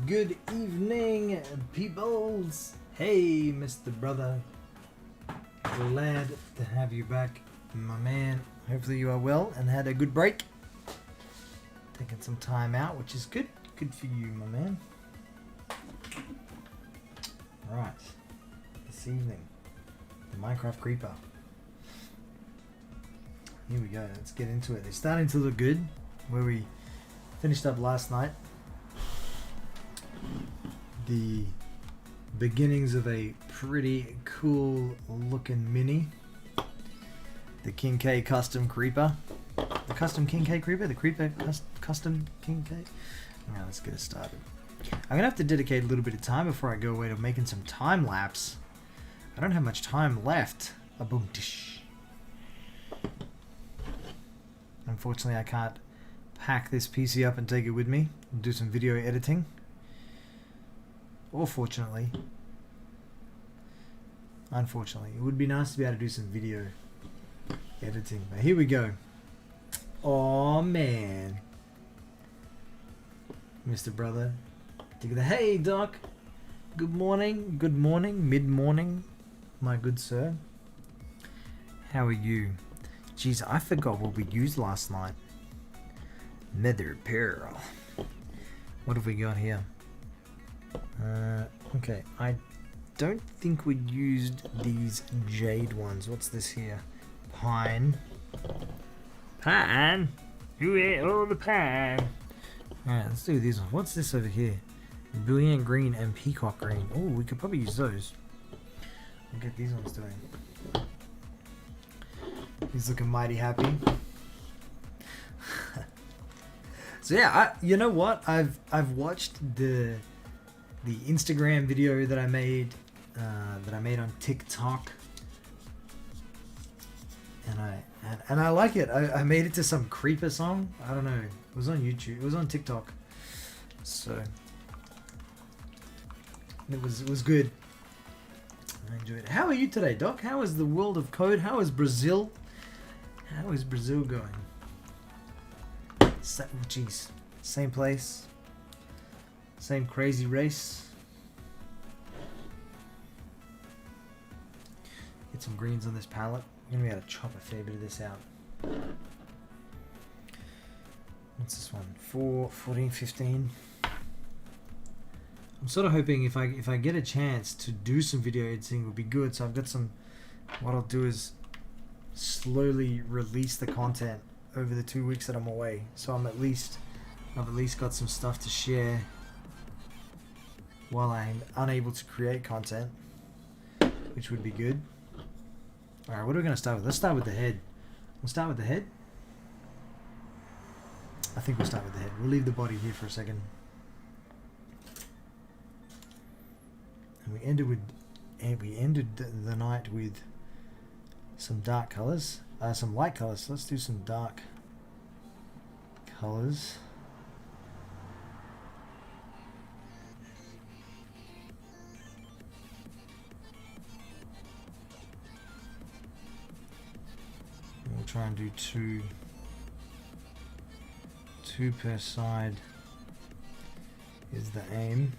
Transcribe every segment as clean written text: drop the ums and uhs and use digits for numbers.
Good evening, peoples. Hey, Mr. Brother. Glad to have you back, my man. Hopefully you are well and had a good break. Taking some time out, which is good. Good for you, my man. Right. This evening, the Minecraft Creeper. Here we go. Let's get into it. It's starting to look good. Where we finished up last night. The beginnings of a pretty cool looking mini. The King K custom creeper. The custom King K creeper? The creeper custom King K? Alright, let's get it started. I'm going to have to dedicate a little bit of time before I go away to making some time lapse. I don't have much time left. A boom tish. Unfortunately, I can't pack this PC up and take it with me and do some video editing. Or fortunately. Unfortunately. It would be nice to be able to do some video editing. But here we go. Oh man. Mr. Brother. Hey Doc. Good morning. Good morning. Mid-morning. My good sir. How are you? Jeez, I forgot what we used last night. Nether pearl. What have we got here? Okay, I don't think we used these jade ones. What's this here? Pine. Pine? Who ate all the pine? Alright, let's do these ones. What's this over here? Brilliant green and peacock green. Oh, we could probably use those. We'll get these ones doing. He's looking mighty happy. So yeah, you know what? I've watched the Instagram video that I made on TikTok, and I like it. I made it to some creeper song. I don't know. It was on YouTube. It was on TikTok. So it was good. I enjoyed it. How are you today, Doc? How is the world of code? How is Brazil? How is Brazil going? Jeez, same place, same crazy race. Get some greens on this palette. I'm gonna be able to chop a fair bit of this out. What's this one? 14, 15. I'm sort of hoping if I get a chance to do some video editing would be good. So I've got some. What I'll do is slowly release the content over the 2 weeks that I'm away. So I've at least got some stuff to share while I'm unable to create content, which would be good. Alright, what are we going to start with? Let's start with the head. We'll start with the head. I think we'll start with the head. We'll leave the body here for a second. And we ended the night with some dark colors, some light colors. Let's do some dark colors. And we'll try and do two per side is the aim.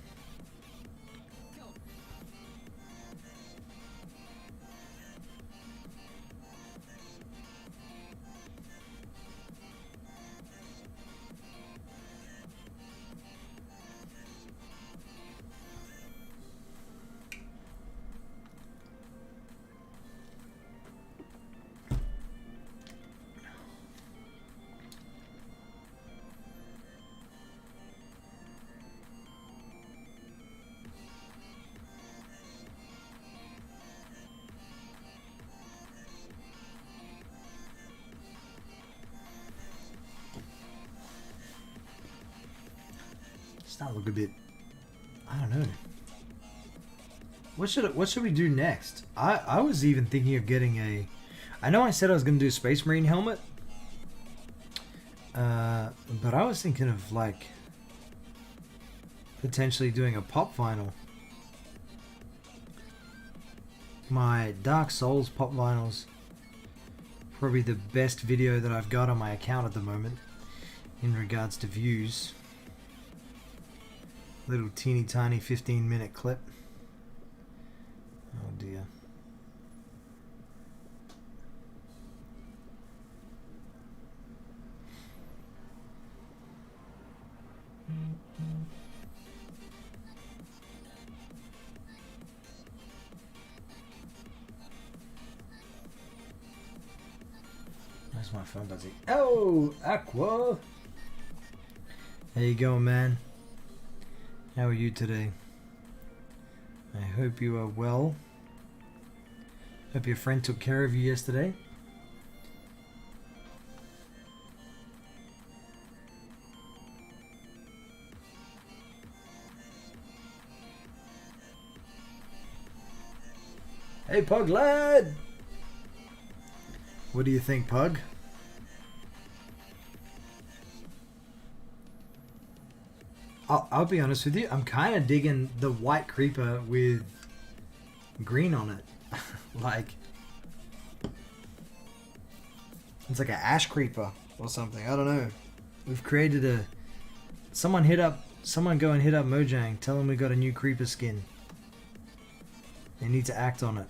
That look a bit, I don't know. What should we do next? I was even thinking of getting a, I know I said I was going to do a Space Marine helmet, but I was thinking of like potentially doing a pop vinyl. My Dark Souls pop vinyls, probably the best video that I've got on my account at the moment in regards to views. Little teeny tiny 15-minute clip. Oh dear. Where's my phone buzzy? Oh, Aqua! How you going, man? How are you today? I hope you are well. Hope your friend took care of you yesterday. Hey, Pug lad! What do you think, Pug? I'll be honest with you. I'm kind of digging the white creeper with green on it. Like, it's like an ash creeper or something. I don't know. We've created a... Someone go and hit up Mojang. Tell them we got a new creeper skin. They need to act on it.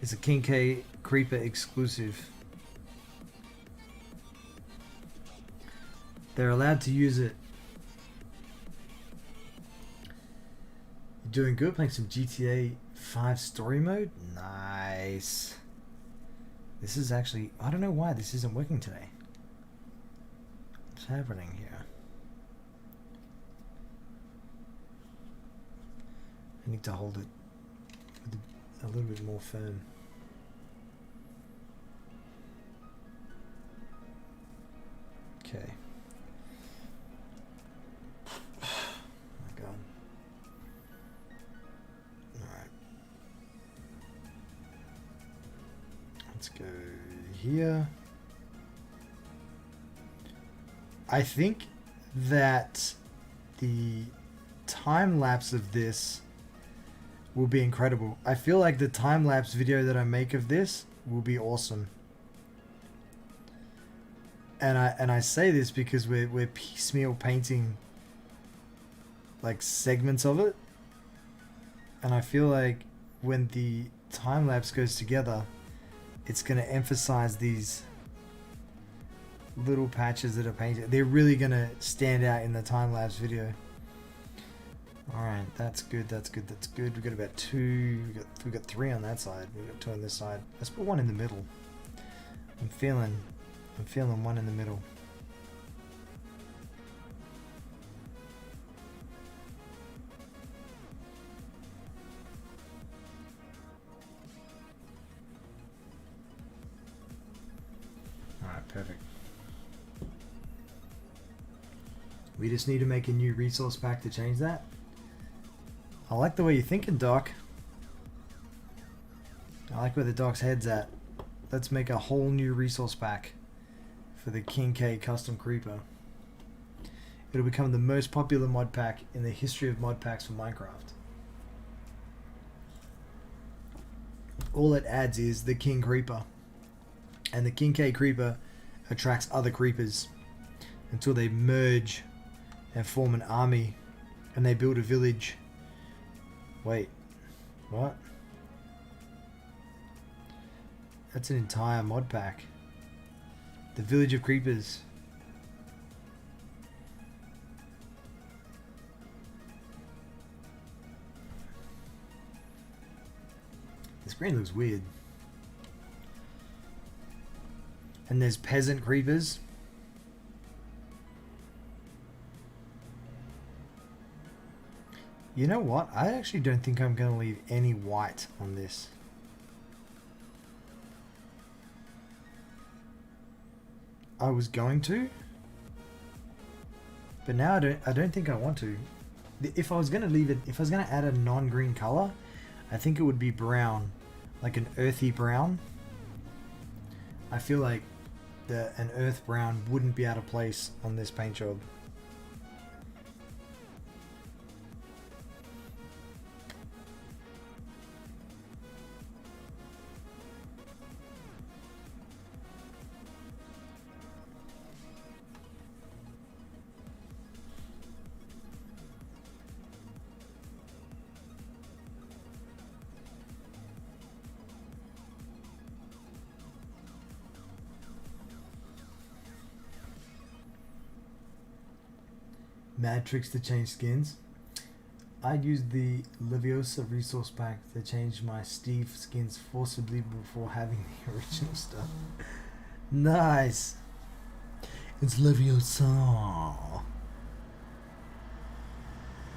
It's a King K creeper exclusive. They're allowed to use it. You're doing good, playing some GTA 5 story mode? Nice. This is actually... I don't know why this isn't working today. What's happening here? I need to hold it with a little bit more firm. Okay. Oh my god. Alright. Let's go here. I think that the time lapse of this will be incredible. I feel like the time lapse video that I make of this will be awesome. And I say this because we're piecemeal painting like segments of it. And I feel like when the time lapse goes together, it's going to emphasize these little patches that are painted. They're really going to stand out in the time lapse video. Alright, that's good, that's good, that's good. We've got about two, we've got three on that side, we've got two on this side. Let's put one in the middle. I'm feeling one in the middle. Alright, perfect. We just need to make a new resource pack to change that. I like the way you're thinking, Doc. I like where the Doc's head's at. Let's make a whole new resource pack for the King K custom creeper. It'll become the most popular mod pack in the history of mod packs for Minecraft. All it adds is the King Creeper. And the King K creeper attracts other creepers until they merge and form an army and they build a village. Wait, what? That's an entire mod pack. The Village of Creepers. The screen looks weird. And there's peasant creepers. You know what? I actually don't think I'm going to leave any white on this. I was going to, but now I don't think I want to. If I was going to leave it, if I was going to add a non-green color, I think it would be brown, like an earthy brown. I feel like an earth brown wouldn't be out of place on this paint job. Mad tricks to change skins. I'd use the Leviosa resource pack to change my Steve skins forcibly before having the original stuff. Nice. It's Leviosa.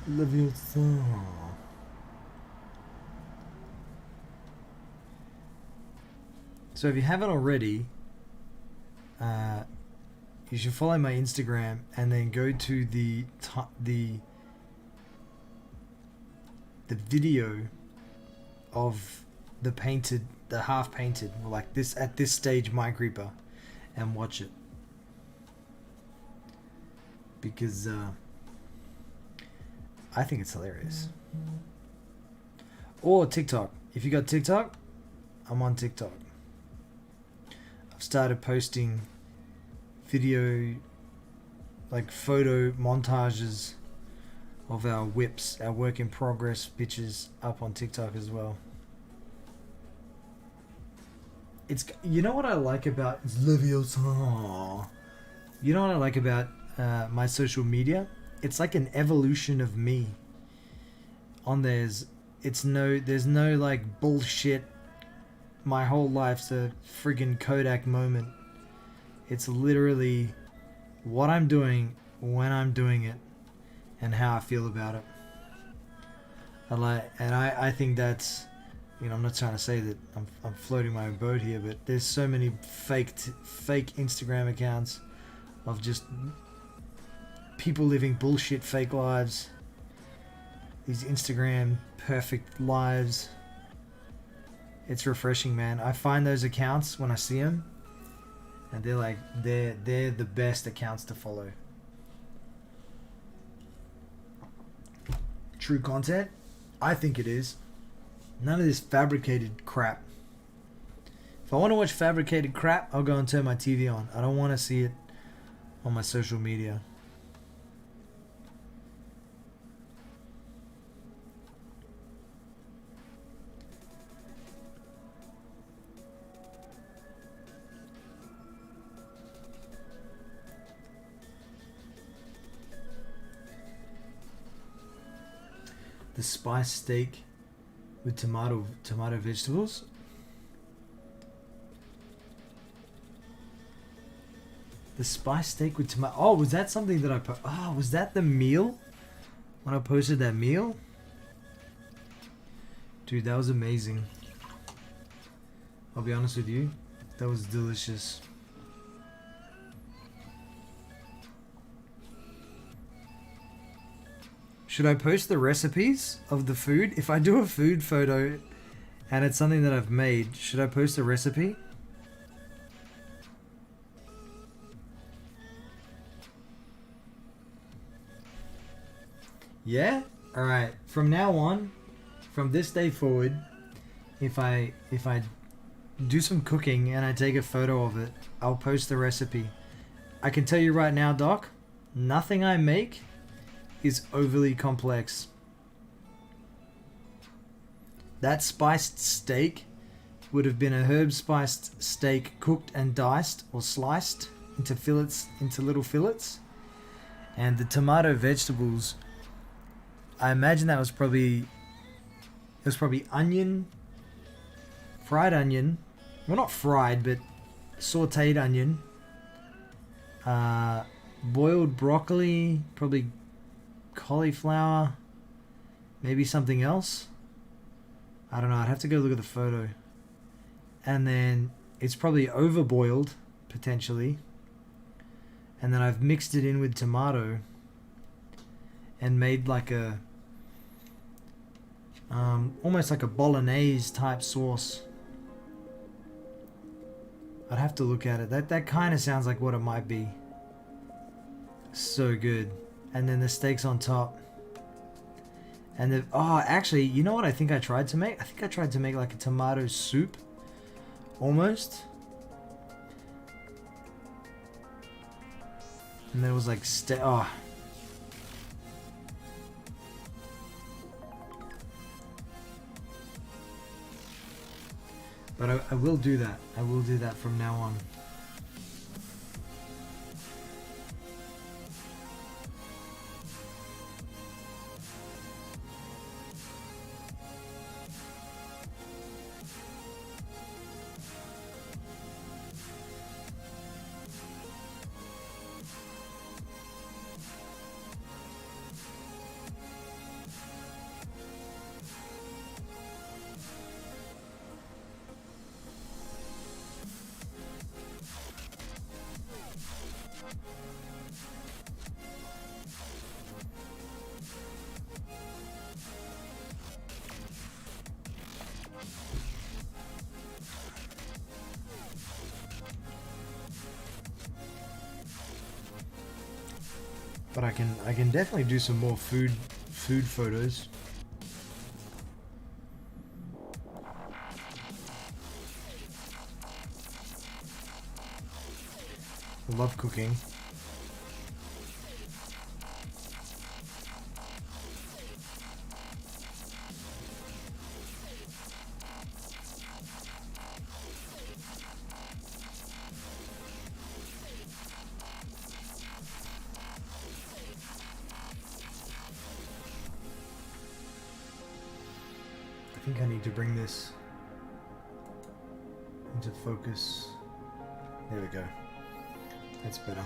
Leviosa. So if you haven't already, you should follow my Instagram and then go to the video of the half painted, like this at this stage Mind Creeper, and watch it, because I think it's hilarious. Or TikTok. If you got TikTok, I'm on TikTok. I've started posting video, like photo montages of our whips, our work in progress pictures, up on TikTok as well. It's, you know what I like about, it's Leviosa. You know what I like about my social media? It's like an evolution of me. On there's no like bullshit. My whole life's a friggin' Kodak moment. It's literally what I'm doing, when I'm doing it, and how I feel about it. I think that's, you know, I'm not trying to say that I'm floating my own boat here, but there's so many fake Instagram accounts of just people living bullshit fake lives. These Instagram perfect lives. It's refreshing, man. I find those accounts when I see them, and they're the best accounts to follow. True content? I think it is. None of this fabricated crap. If I want to watch fabricated crap, I'll go and turn my TV on. I don't want to see it on my social media. The spice steak with tomato vegetables. The spice steak with tomato. Oh, was that something that was that the meal? When I posted that meal? Dude, that was amazing. I'll be honest with you. That was delicious. Should I post the recipes of the food? If I do a food photo and it's something that I've made, should I post a recipe? Yeah? Alright. From now on, from this day forward, if I do some cooking and I take a photo of it, I'll post the recipe. I can tell you right now, Doc, nothing I make is overly complex. That spiced steak would have been a herb spiced steak cooked and diced or sliced into fillets, into little fillets. And the tomato vegetables, I imagine that was probably onion, fried onion, well, not fried, but sauteed onion, boiled broccoli, probably cauliflower, maybe something else. I don't know, I'd have to go look at the photo. And then it's probably overboiled, potentially. And then I've mixed it in with tomato and made like a almost like a bolognese type sauce. I'd have to look at it. That kind of sounds like what it might be. So good. And then the steaks on top. And the, actually, you know what I think I tried to make? I think I tried to make like a tomato soup. Almost. And there was like But I will do that. I will do that from now on. But I can definitely do some more food photos. I love cooking. I think I need to bring this into focus. There we go. That's better.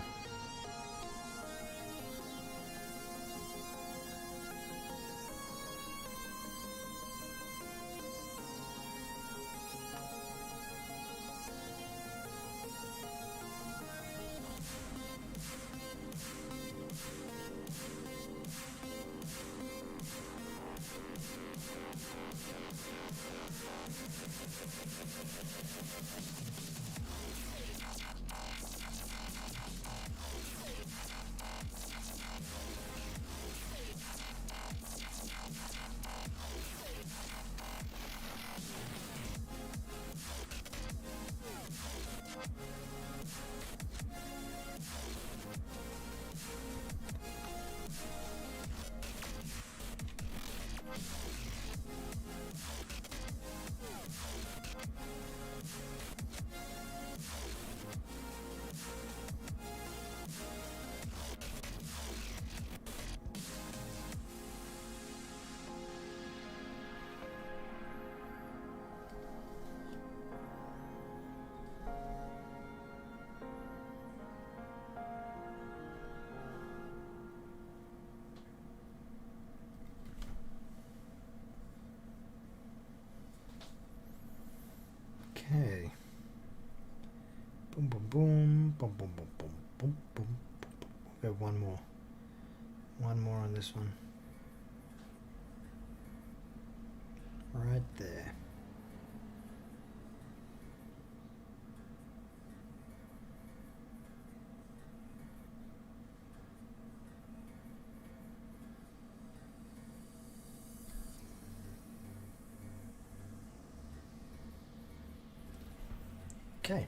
Okay. Boom, boom, boom, boom, boom, boom, boom, boom, boom, boom. We'll go one more. One more on this one. Right there. Okay.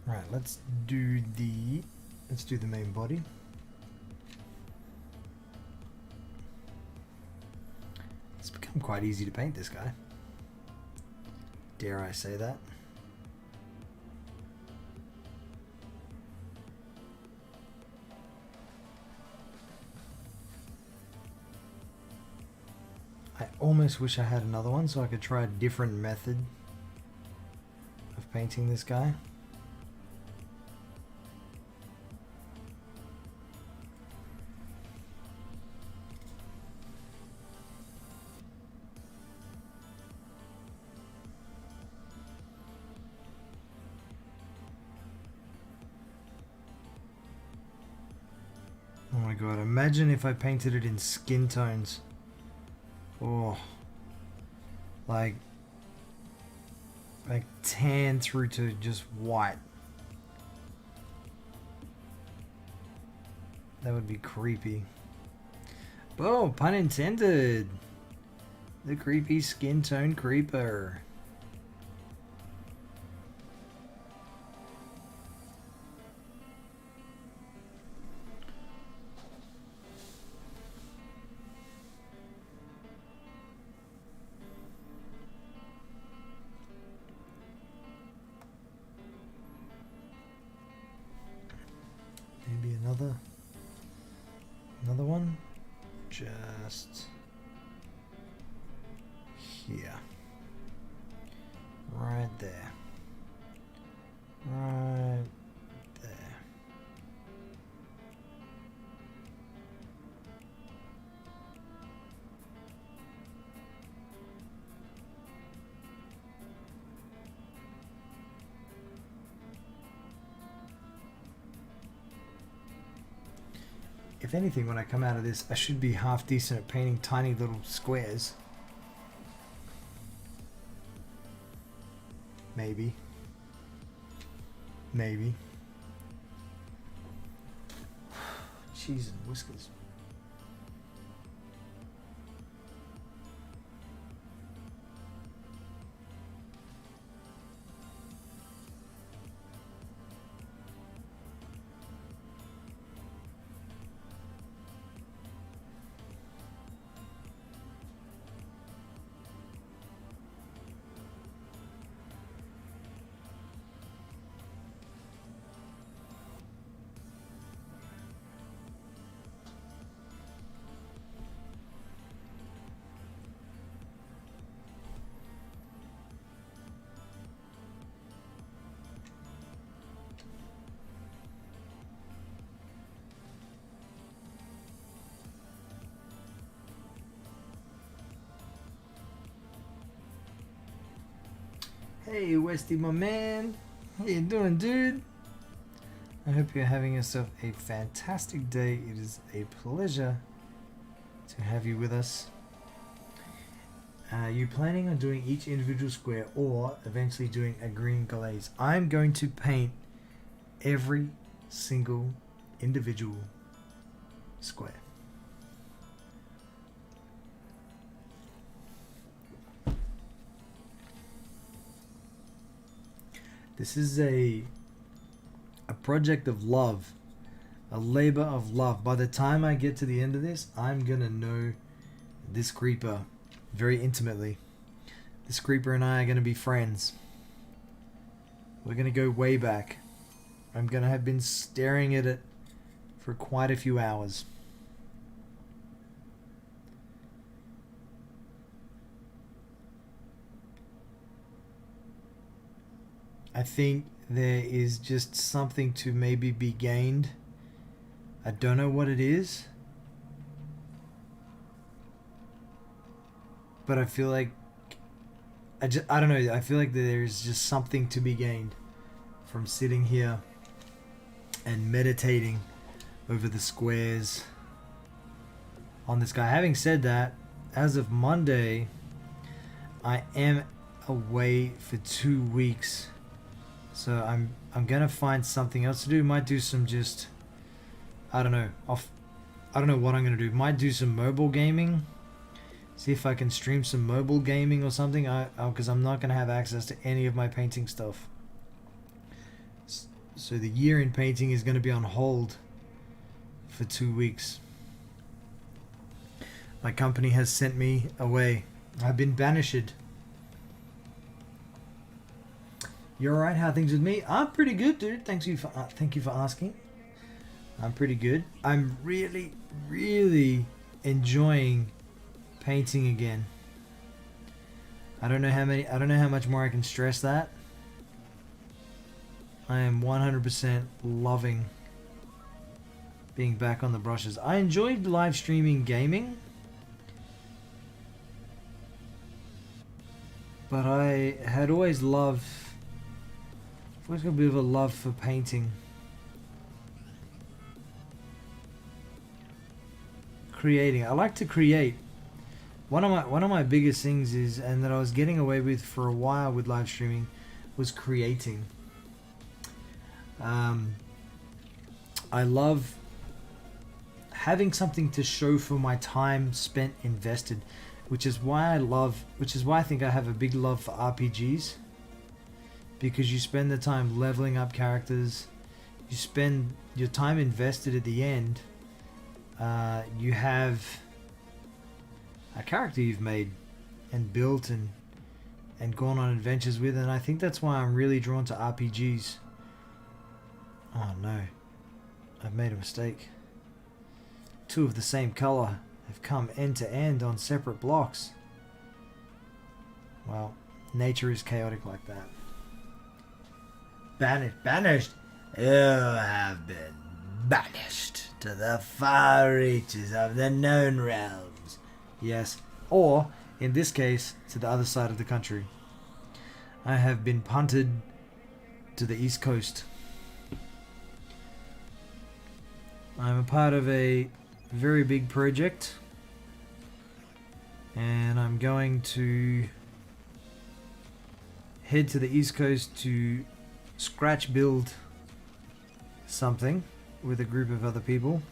Right, let's do the main body. It's become quite easy to paint this guy. Dare I say that? I almost wish I had another one so I could try a different method of painting this guy. Oh my god, imagine if I painted it in skin tones. Oh, like tan through to just white. That would be creepy. Oh, pun intended. The creepy skin tone creeper. Maybe another one, just here, right there, right there. If anything, when I come out of this, I should be half decent at painting tiny little squares. Maybe. Maybe. Cheese and whiskers. Hey Westy, my man. How you doing, dude? I hope you're having yourself a fantastic day. It is a pleasure to have you with us. Are you planning on doing each individual square or eventually doing a green glaze? I'm going to paint every single individual square. This is a project of love, a labor of love. By the time I get to the end of this, I'm gonna know this creeper very intimately. This creeper and I are gonna be friends. We're gonna go way back. I'm gonna have been staring at it for quite a few hours. I think there is just something to maybe be gained. I don't know what it is, but I feel like I don't know. I feel like there's just something to be gained from sitting here and meditating over the squares on this guy. Having said that, as of Monday, I am away for 2 weeks. So I'm gonna find something else to do. Might do some just I don't know what I'm gonna do. Might do some mobile gaming. See if I can stream some mobile gaming or something. Because I'm not gonna have access to any of my painting stuff. So the year in painting is gonna be on hold for 2 weeks. My company has sent me away. I've been banished. You alright? How are things with me? I'm pretty good, dude. Thank you for asking. I'm pretty good. I'm really, really enjoying painting again. I don't know how much more I can stress that. I am 100% loving being back on the brushes. I enjoyed live streaming gaming, but I had always got a bit of a love for painting. Creating. I like to create. One of my biggest things is, and that I was getting away with for a while with live streaming, was creating. I love having something to show for my time spent invested, which is why I think I have a big love for RPGs. Because you spend the time leveling up characters, you spend your time invested at the end, you have a character you've made and built and gone on adventures with, and I think that's why I'm really drawn to RPGs. Oh no, I've made a mistake. Two of the same color have come end to end on separate blocks. Well, nature is chaotic like that. Banished. You have been banished to the far reaches of the known realms. Yes, or in this case, to the other side of the country. I have been punted to the East Coast. I'm a part of a very big project, and I'm going to head to the East Coast to scratch build something with a group of other people.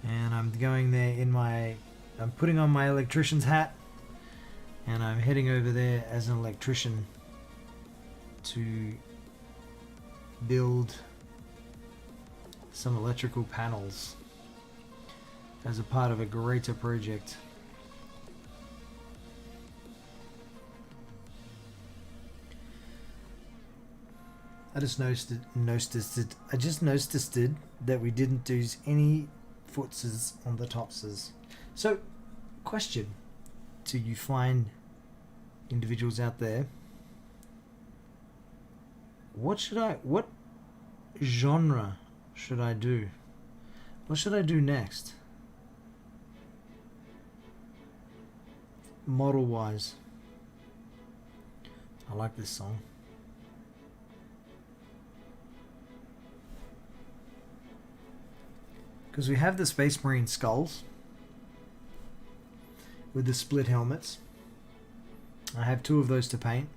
And I'm going there I'm putting on my electrician's hat, and I'm heading over there as an electrician to build some electrical panels as a part of a greater project. I just noticed that we didn't do any footses on the topses. So, question to you fine individuals out there: what genre should I do? What should I do next? Model wise. I like this song. Because we have the Space Marine skulls with the split helmets. I have 2 of those to paint.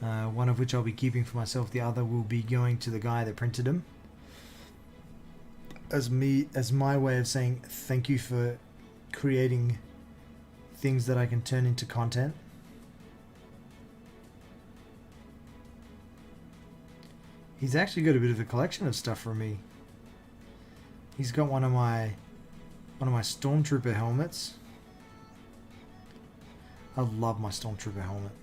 One of which I'll be keeping for myself. The other will be going to the guy that printed them. As my way of saying thank you for creating things that I can turn into content. He's actually got a bit of a collection of stuff from me. He's got one of my Stormtrooper helmets. I love my Stormtrooper helmet.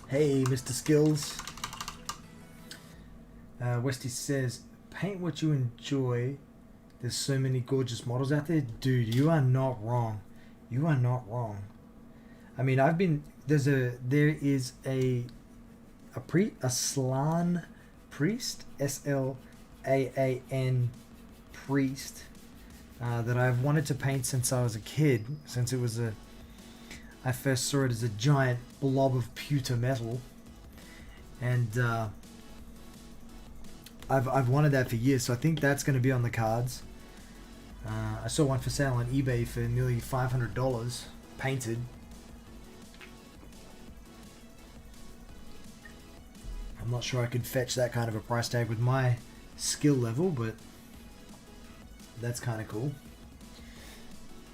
Hey, Mr. Skills. Westy says, paint what you enjoy. There's so many gorgeous models out there. Dude, you are not wrong. You are not wrong. I mean, there is a Slan priest, Slaan priest, that I've wanted to paint since I was a kid, since I first saw it as a giant blob of pewter metal, and I've wanted that for years, so I think that's going to be on the cards. I saw one for sale on eBay for nearly $500, painted. I'm not sure I could fetch that kind of a price tag with my skill level, but that's kind of cool.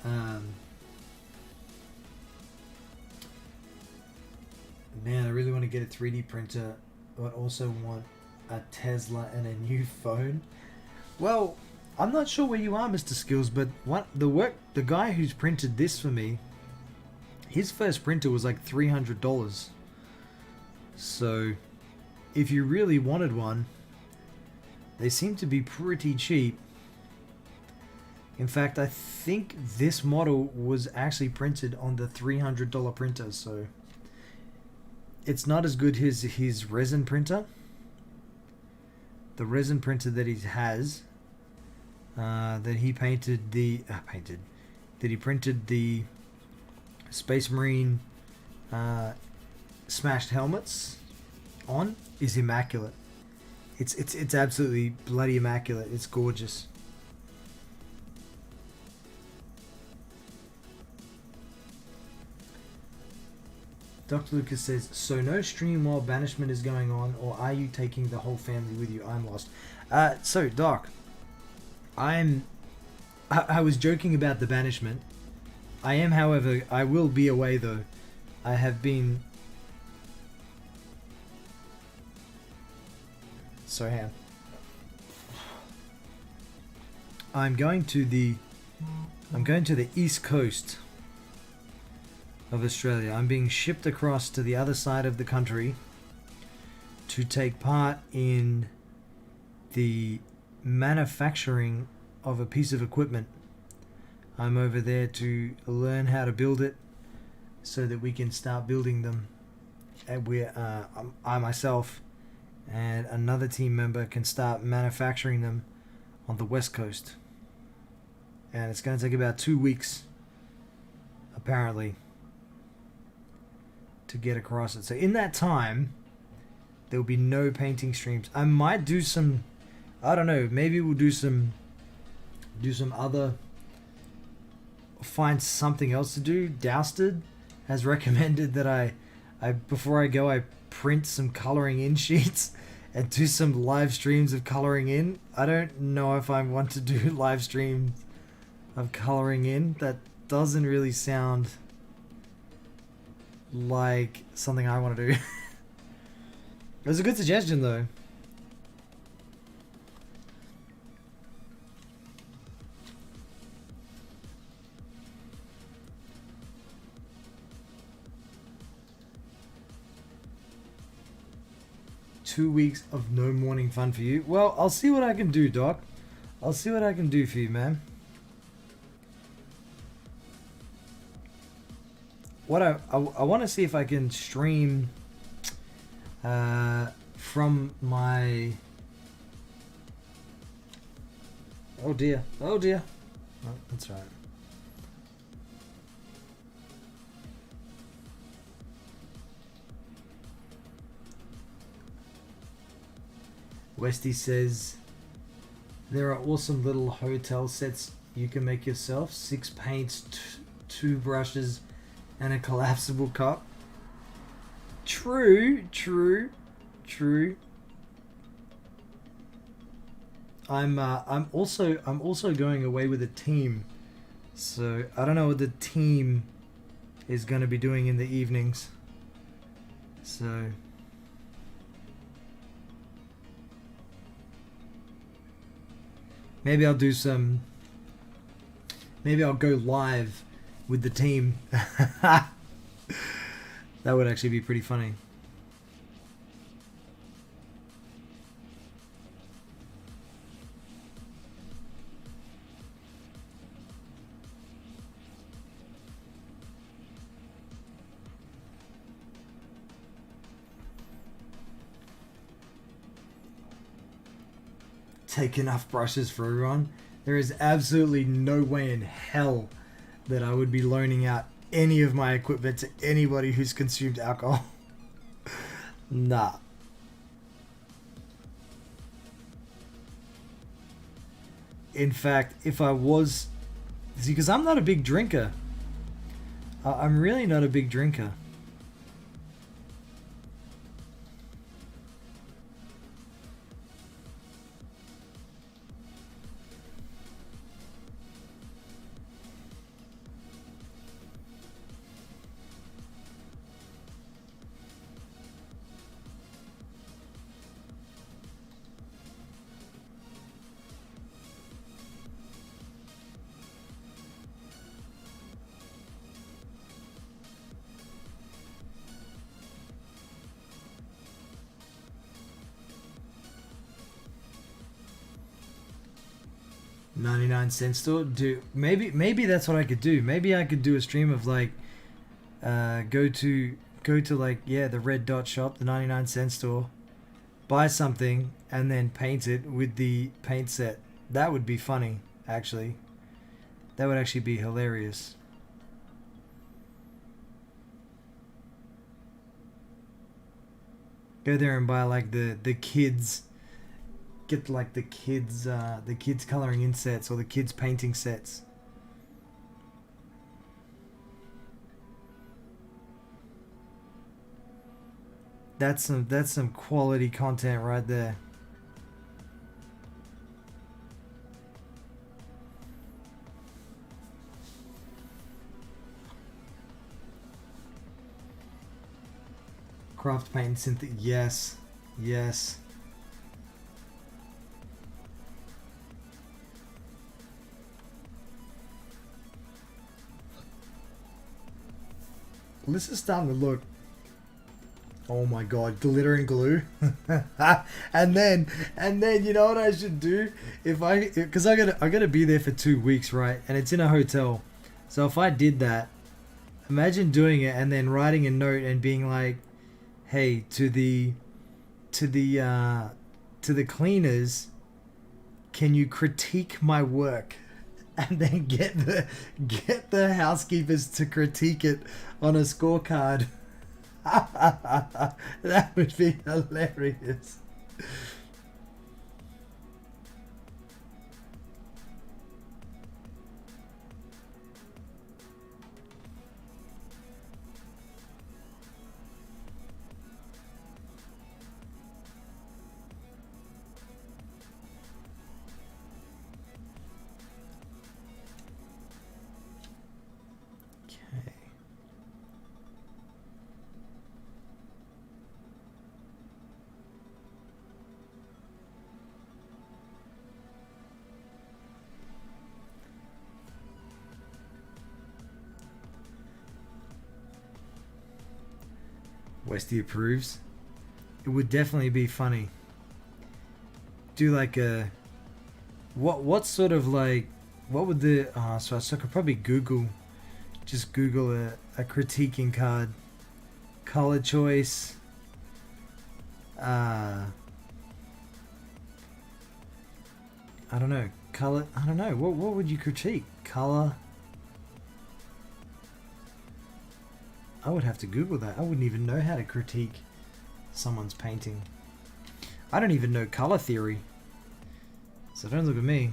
Man, I really want to get a 3D printer, but also want a Tesla and a new phone. Well, I'm not sure where you are, Mr. Skills, but the guy who's printed this for me, his first printer was like $300. So, if you really wanted one, they seem to be pretty cheap. In fact, I think this model was actually printed on the $300 printer, so it's not as good as his resin printer. The resin printer that he has, that he printed the Space Marine smashed helmets on, is immaculate. It's absolutely bloody immaculate. It's gorgeous. Dr. Lucas says, so no stream while banishment is going on, or are you taking the whole family with you? I'm lost. So, Doc, I was joking about the banishment. I am, however, I will be away though. I have been... Sorry, hang on. I'm going to the East Coast of Australia. I'm being shipped across to the other side of the country to take part in the manufacturing of a piece of equipment. I'm over there to learn how to build it so that we can start building them. And I myself and another team member can start manufacturing them on the West Coast. And it's going to take about 2 weeks, apparently. to get across it. So in that time, there will be no painting streams. I might do some, I don't know, maybe we'll do some other, find something else to do. Dousted has recommended that I before I go, I print some coloring in sheets and do some live streams of coloring in. I don't know if I want to do live streams of coloring in. That doesn't really sound like something I want to do. It was a good suggestion though. Two weeks of no morning fun for you. Well, I'll see what I can do, Doc. I'll see what I can do for you, man. What I want to see if I can stream from my... Oh dear. Oh dear. Oh, that's right. Westy says, there are awesome little hotel sets you can make yourself. 6 paints, 2 brushes, and a collapsible cup. True. I'm also going away with a team, so I don't know what the team is going to be doing in the evenings. So maybe I'll do some. Maybe I'll go live with the team. That would actually be pretty funny. Take enough brushes for everyone. There is absolutely no way in hell that I would be loaning out any of my equipment to anybody who's consumed alcohol. Nah. In fact, if I was... See, because I'm not a big drinker. I'm really not a big drinker. $0.99 store. Do maybe that's what I could do. Maybe I could do a stream of like go to like, yeah, the red dot shop, the 99-cent store, buy something and then paint it with the paint set. That would be funny, actually. That would actually be hilarious. Go there and buy like the kids, get like the kids coloring in sets or the kids painting sets. That's some quality content right there. Craft paint synthetic. Yes. This is starting to look. Oh my god, glitter and glue. and then you know what I should do? Because I gotta be there for 2 weeks, right? And it's in a hotel. So if I did that, imagine doing it and then writing a note and being like, hey, to the cleaners, can you critique my work? And then get the housekeepers to critique it on a scorecard. That would be hilarious. Okay. Westy approves. It would definitely be funny. Do like a what sort of like what would the so I could probably just Google a critiquing card. Color choice. I don't know. Color. I don't know. What would you critique? Color. I would have to Google that. I wouldn't even know how to critique someone's painting. I don't even know color theory. So don't look at me.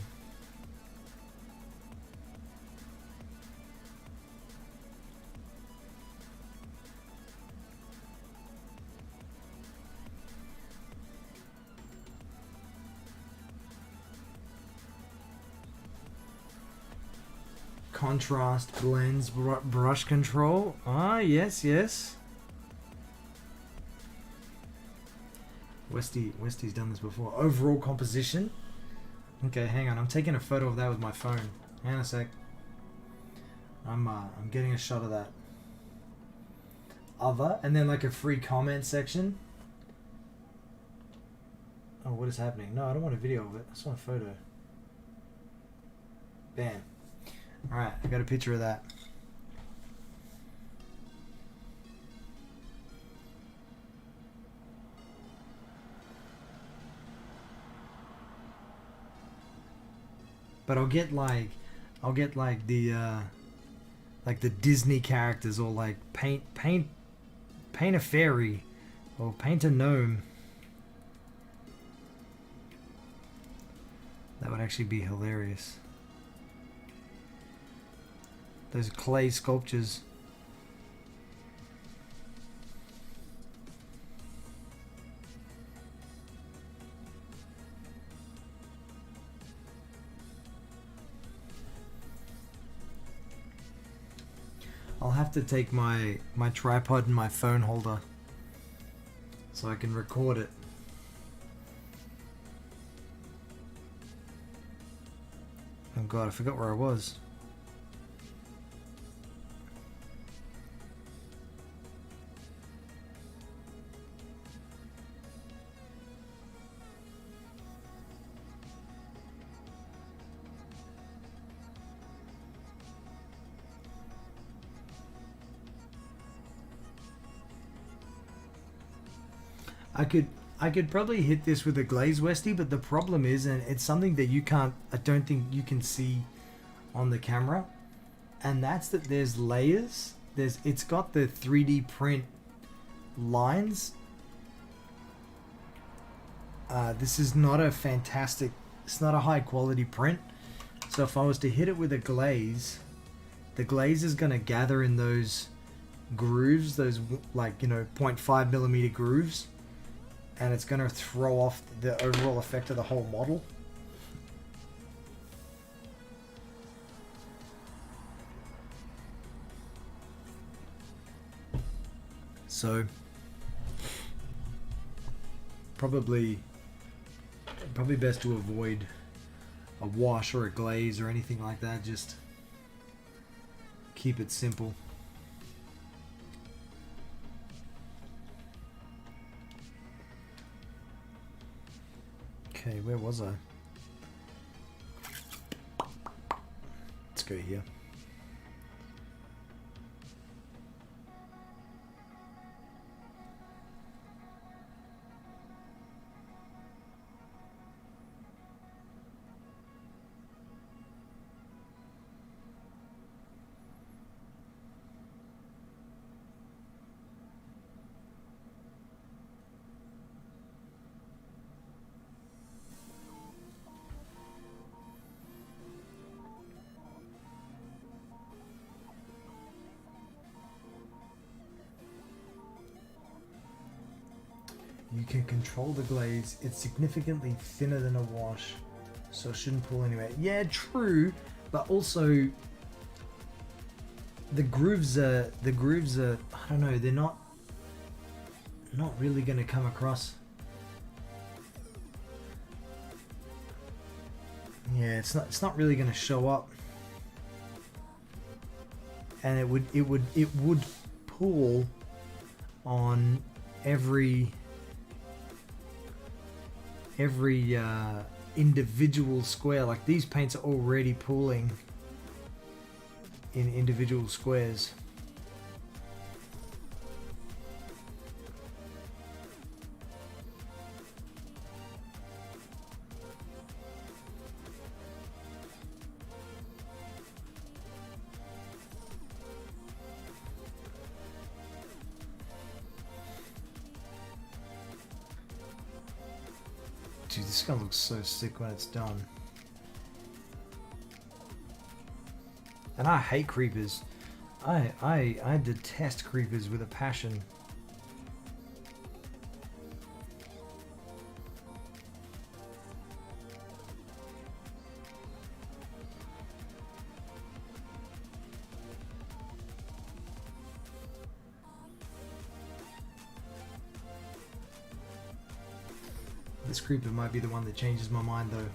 Contrast, blends, brush control. Ah, yes, yes. Westy's done this before. Overall composition. Okay, hang on. I'm taking a photo of that with my phone. Hang on a sec. I'm getting a shot of that. Other, and then like a free comment section. Oh, what is happening? No, I don't want a video of it. I just want a photo. Bam. Alright, I got a picture of that. But I'll get like the Disney characters, or like paint a fairy or paint a gnome. That would actually be hilarious. Those clay sculptures. I'll have to take my tripod and my phone holder so I can record it. Oh god, I forgot where I was. I could probably hit this with a glaze, Westy, but the problem is, and it's something that I don't think you can see on the camera, and that's that there's layers. It's got the 3D print lines. This is not it's not a high quality print. So if I was to hit it with a glaze, the glaze is going to gather in those grooves, those 0.5 millimeter grooves, and it's going to throw off the overall effect of the whole model. So probably best to avoid a wash or a glaze or anything like that. Just keep it simple. Okay, where was I? Let's go here. You can control the glaze. It's significantly thinner than a wash, so it shouldn't pull anywhere. Yeah, true, but also the grooves are I don't know, they're not really going to come across. Yeah, it's not really going to show up. And it would pull on every individual square. Like these paints are already pooling in individual squares. Dude, this guy looks so sick when it's done. And I hate creepers. I detest creepers with a passion. This creeper might be the one that changes my mind though.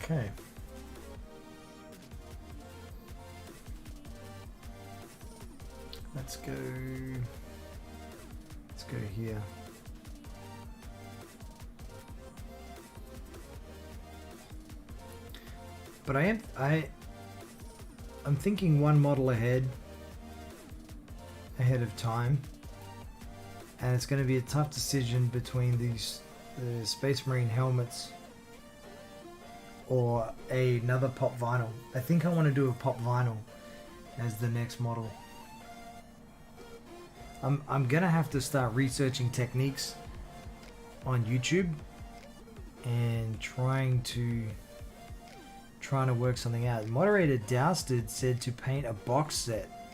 Okay. Let's go here. But I'm thinking one model ahead of time, and it's going to be a tough decision between the Space Marine helmets or another pop vinyl. I think I want to do a pop vinyl as the next model. I'm gonna have to start researching techniques on YouTube and trying to work something out. Moderator Dousted said to paint a box set.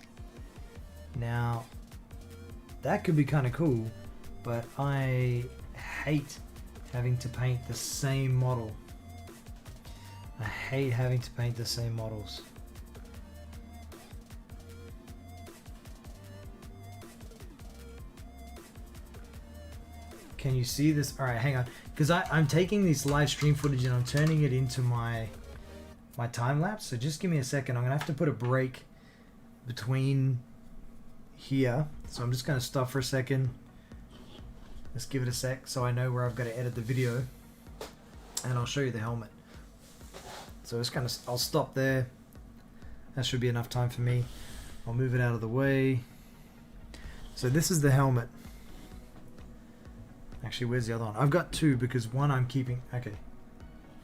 Now that could be kind of cool, but I hate having to paint the same model. I hate having to paint the same models. Can you see this? Alright, hang on. Because I'm taking this live stream footage and I'm turning it into my time lapse. So just give me a second. I'm going to have to put a break between here. So I'm just going to stop for a second. Let's give it a sec so I know where I've got to edit the video. And I'll show you the helmet. So I'll stop there. That should be enough time for me. I'll move it out of the way. So this is the helmet. Actually, where's the other one? I've got two because one I'm keeping. Okay.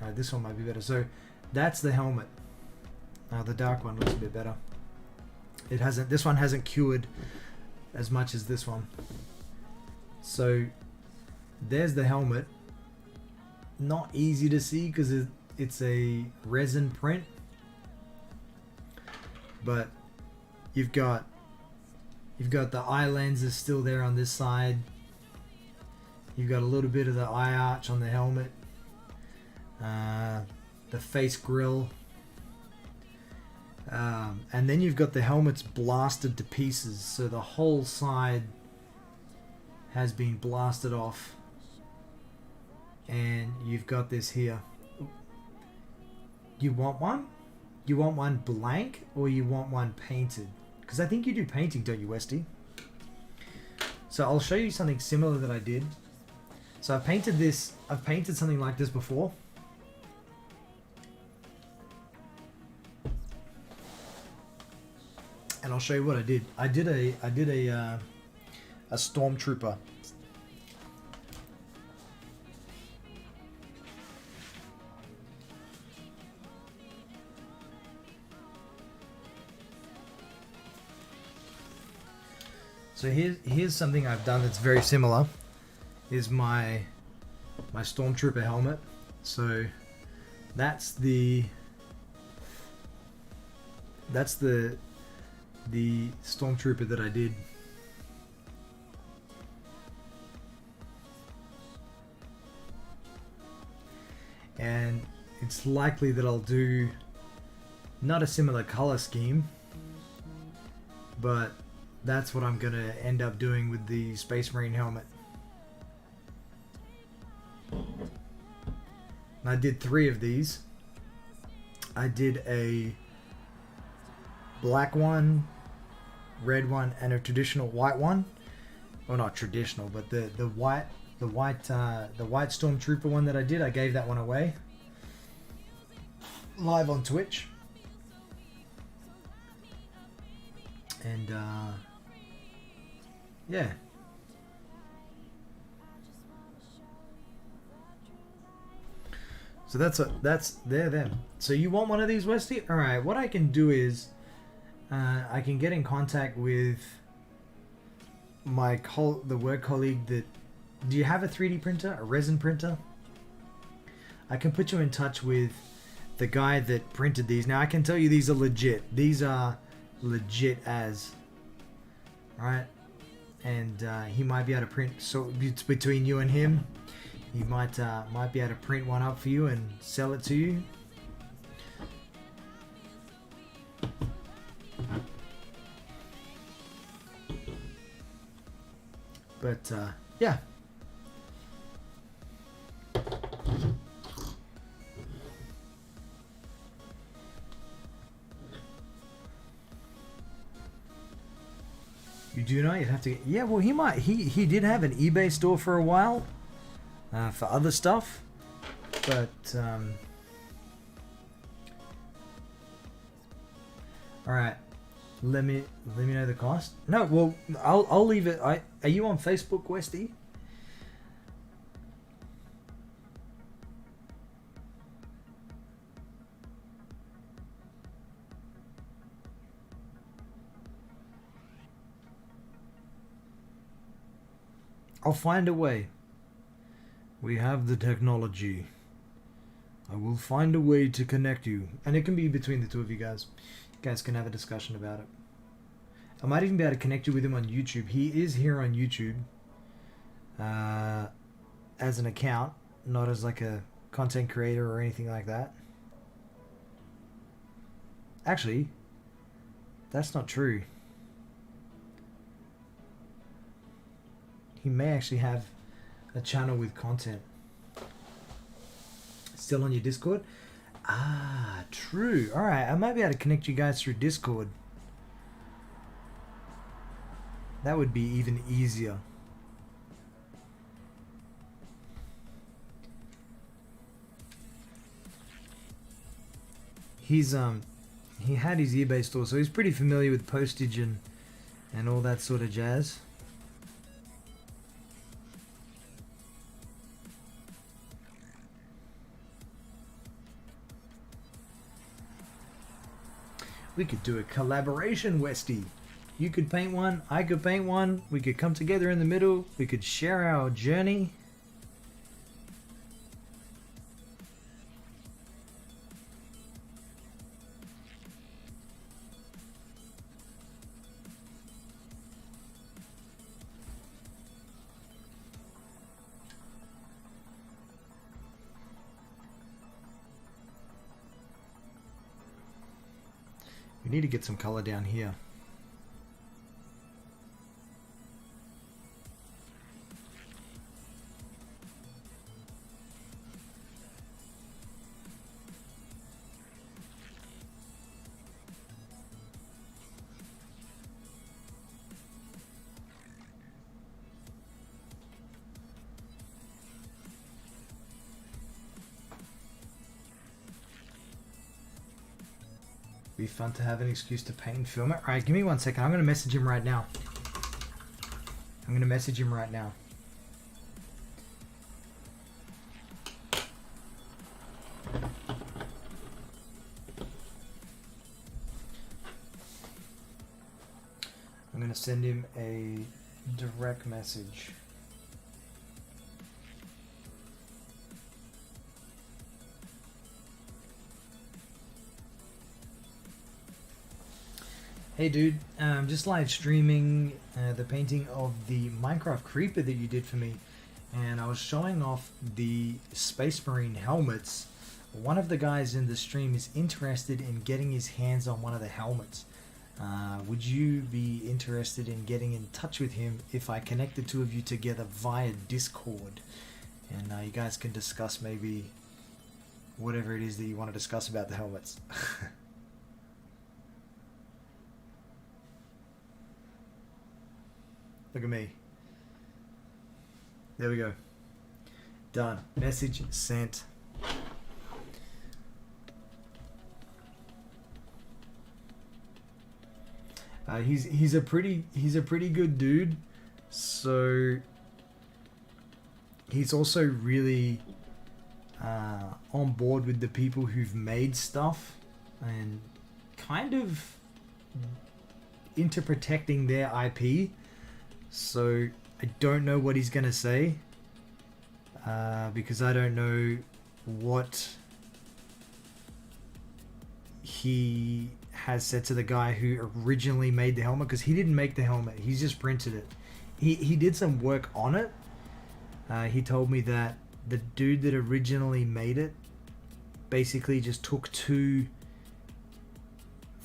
Alright, this one might be better. So that's the helmet. Now the dark one looks a bit better. This one hasn't cured as much as this one. So there's the helmet. Not easy to see because it's a resin print. But you've got the eye lenses still there on this side. You've got a little bit of the eye arch on the helmet. The face grill. And then you've got the helmets blasted to pieces. So the whole side has been blasted off. And you've got this here. You want one? You want one blank or you want one painted? Because I think you do painting, don't you, Westy? So I'll show you something similar that I did. So I've painted something like this before. And I'll show you what I did. I did a stormtrooper. So here's something I've done that's very similar. is my Stormtrooper helmet. So that's the Stormtrooper that I did. And it's likely that I'll do not a similar color scheme, but that's what I'm gonna end up doing with the Space Marine helmet. And I did 3 of these. I did a black one, red one, and a traditional white one. Well, not traditional, but the white Stormtrooper one that I did, I gave that one away live on Twitch. And yeah. So that's them. So you want one of these, Westy? All right. What I can do is I can get in contact with the work colleague that. Do you have a 3D printer, a resin printer? I can put you in touch with the guy that printed these. Now I can tell you these are legit. These are legit as. Right? And he might be able to print. So it's between you and him. He might be able to print one up for you and sell it to you. But yeah. You do know you'd have to. Yeah, well, he might. He did have an eBay store for a while, for other stuff, but all right. Let me know the cost. No, well, I'll leave it. Are you on Facebook, Westy? I'll find a way. We have the technology. I will find a way to connect you. And it can be between the two of you guys. You guys can have a discussion about it. I might even be able to connect you with him on YouTube. He is here on YouTube. As an account. Not as like a content creator or anything like that. Actually, that's not true. He may actually have a channel with content. Still on your Discord? Ah, true. Alright, I might be able to connect you guys through Discord. That would be even easier. He's he had his eBay store, so he's pretty familiar with postage and all that sort of jazz. We could do a collaboration, Westy. You could paint one, I could paint one. We could come together in the middle. We could share our journey. We need to get some color down here. Be fun to have an excuse to paint and film it. Alright, give me 1 second. I'm going to message him right now. I'm going to message him right now. I'm going to send him a direct message. Hey dude, just live streaming the painting of the Minecraft creeper that you did for me, and I was showing off the Space Marine helmets. One of the guys in the stream is interested in getting his hands on one of the helmets. Would you be interested in getting in touch with him if I connect the two of you together via Discord? And you guys can discuss maybe whatever it is that you want to discuss about the helmets. Look at me. There we go. Done. Message sent. He's a pretty good dude. So he's also really on board with the people who've made stuff and kind of into protecting their IP. So I don't know what he's gonna say because I don't know what he has said to the guy who originally made the helmet, because he didn't make the helmet, he's just printed it. He did some work on it. He told me that the dude that originally made it basically just took two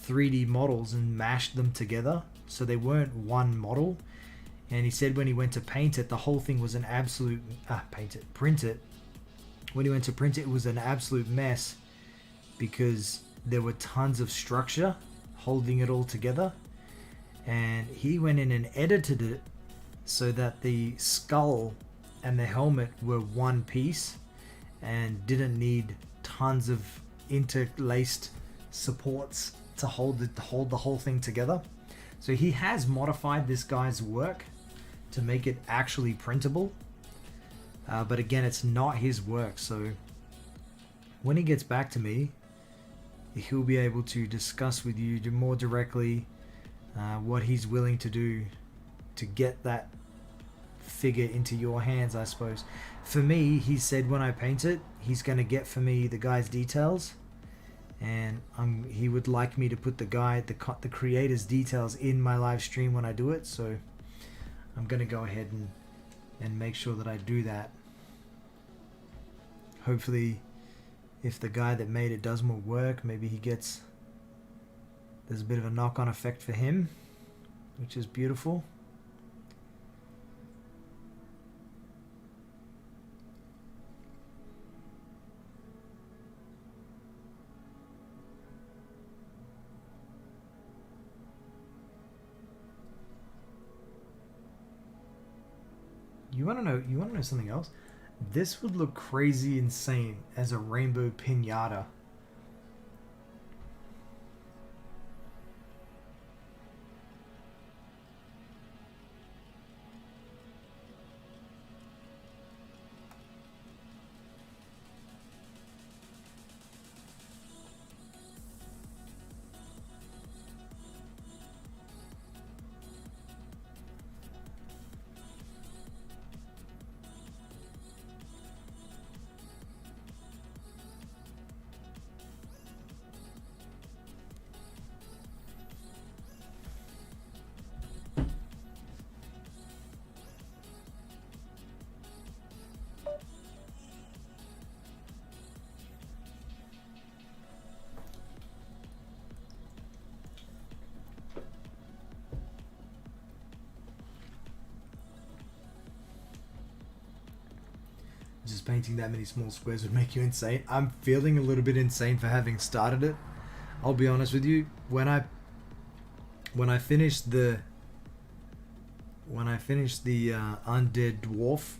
3D models and mashed them together, so they weren't one model. And he said when he went to paint it, the whole thing was an absolute print it. When he went to print it, it was an absolute mess because there were tons of structure holding it all together. And he went in and edited it so that the skull and the helmet were one piece and didn't need tons of interlaced supports to hold the whole thing together. So he has modified this guy's work to make it actually printable, but again, it's not his work. So when he gets back to me, he'll be able to discuss with you more directly what he's willing to do to get that figure into your hands, I suppose. For me, he said when I paint it, he's going to get for me the guy's details, and he would like me to put the creator's details in my live stream when I do it. So I'm going to go ahead and make sure that I do that. Hopefully, if the guy that made it does more work, maybe there's a bit of a knock-on effect for him, which is beautiful. You want to know something else? This would look crazy insane as a rainbow piñata. Just painting that many small squares would make you insane. I'm feeling a little bit insane for having started it. I'll be honest with you. When I finished the undead dwarf,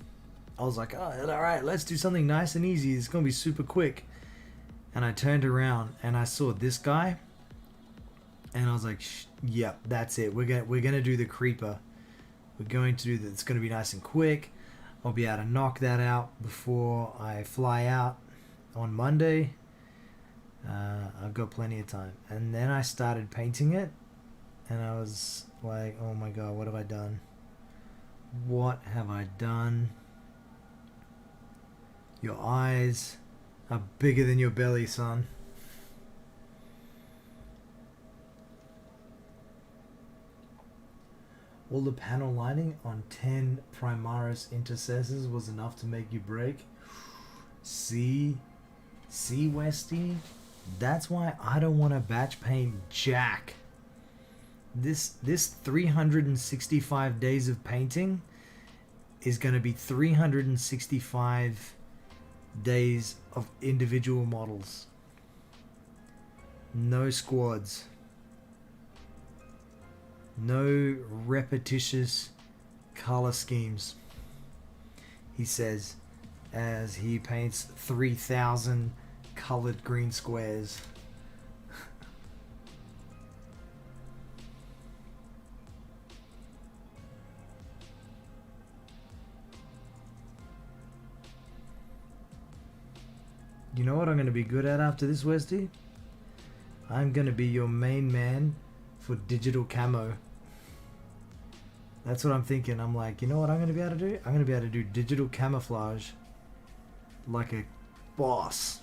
I was like, oh, all right, let's do something nice and easy. It's gonna be super quick. And I turned around and I saw this guy, and I was like, yep, that's it. We're gonna do the creeper. We're going to do that. It's gonna be nice and quick. I'll be able to knock that out before I fly out on Monday. I've got plenty of time. And then I started painting it, and I was like, oh my god, what have I done? What have I done? Your eyes are bigger than your belly, son. All the panel lining on 10 Primaris intercessors was enough to make you break. See, Westy? That's why I don't want to batch paint jack. This 365 days of painting is going to be 365 days of individual models. No squads. No repetitious color schemes. He says as he paints 3,000 colored green squares. You know what I'm going to be good at after this, Westy? I'm going to be your main man for digital camo. That's what I'm thinking. I'm like, you know what I'm going to be able to do? I'm going to be able to do digital camouflage like a boss.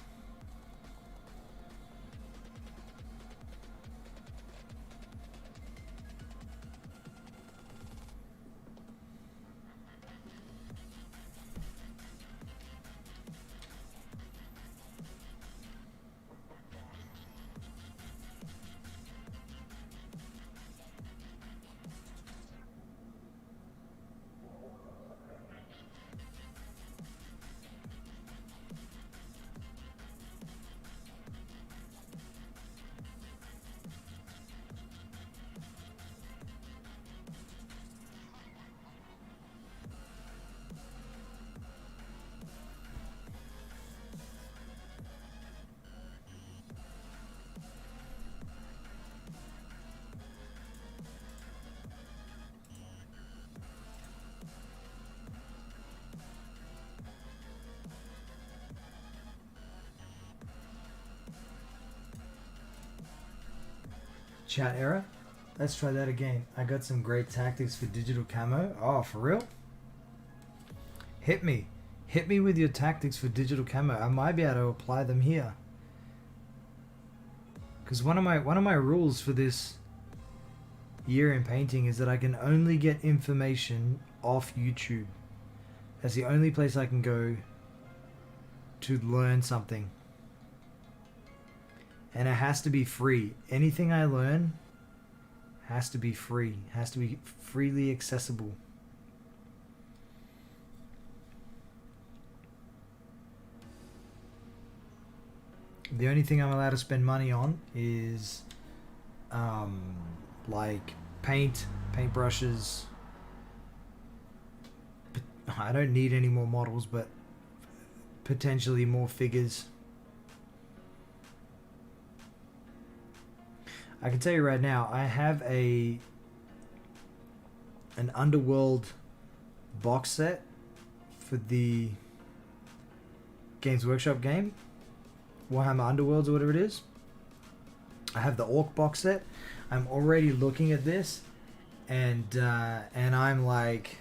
Chat error? Let's try that again. I got some great tactics for digital camo. Oh, for real? Hit me. Hit me with your tactics for digital camo. I might be able to apply them here. Because one of my rules for this year in painting is that I can only get information off YouTube. That's the only place I can go to learn something. And it has to be free. Anything I learn has to be free. Has to be freely accessible. The only thing I'm allowed to spend money on is like paint brushes. I don't need any more models, but potentially more figures. I can tell you right now, I have an Underworld box set for the Games Workshop game, Warhammer Underworlds or whatever it is. I have the Orc box set. I'm already looking at this, and I'm like,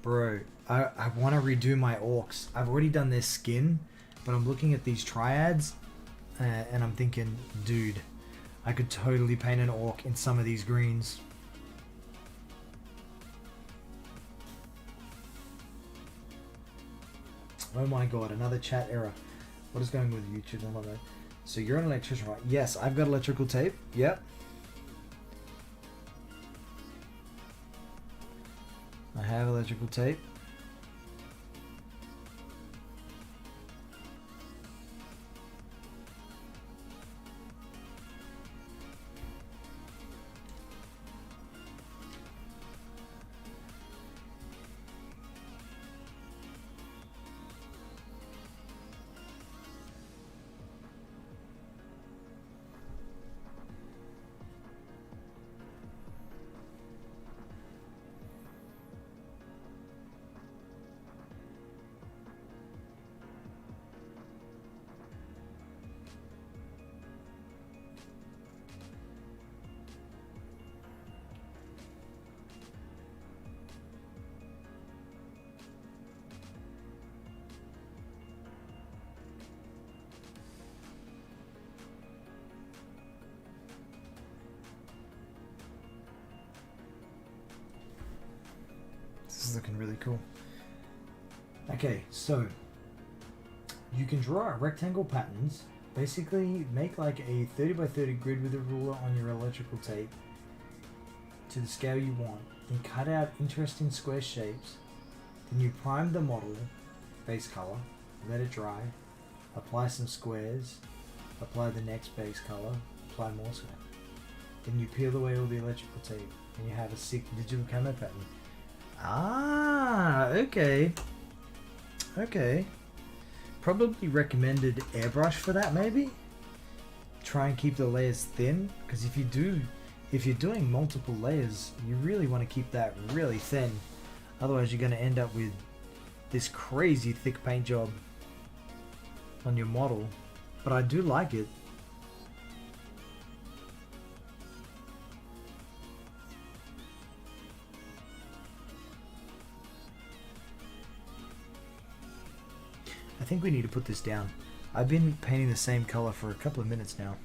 bro, I want to redo my Orcs. I've already done their skin, but I'm looking at these triads, and I'm thinking, dude, I could totally paint an Orc in some of these greens. Oh my god, another chat error. What is going with YouTube? So you're an electrician, right? Yes, I've got electrical tape. Yep. I have electrical tape. is looking really cool. Okay, so you can draw rectangle patterns. Basically, make like a 30 by 30 grid with a ruler on your electrical tape to the scale you want. Then cut out interesting square shapes. Then you prime the model, base color, let it dry, apply some squares, apply the next base color, apply more square. Then you peel away all the electrical tape and you have a sick digital camo pattern. Ah, okay. Okay. Probably recommended airbrush for that, maybe? Try and keep the layers thin, because if you're doing multiple layers, you really want to keep that really thin. Otherwise you're going to end up with this crazy thick paint job on your model. But I do like it. I think we need to put this down. I've been painting the same color for a couple of minutes now.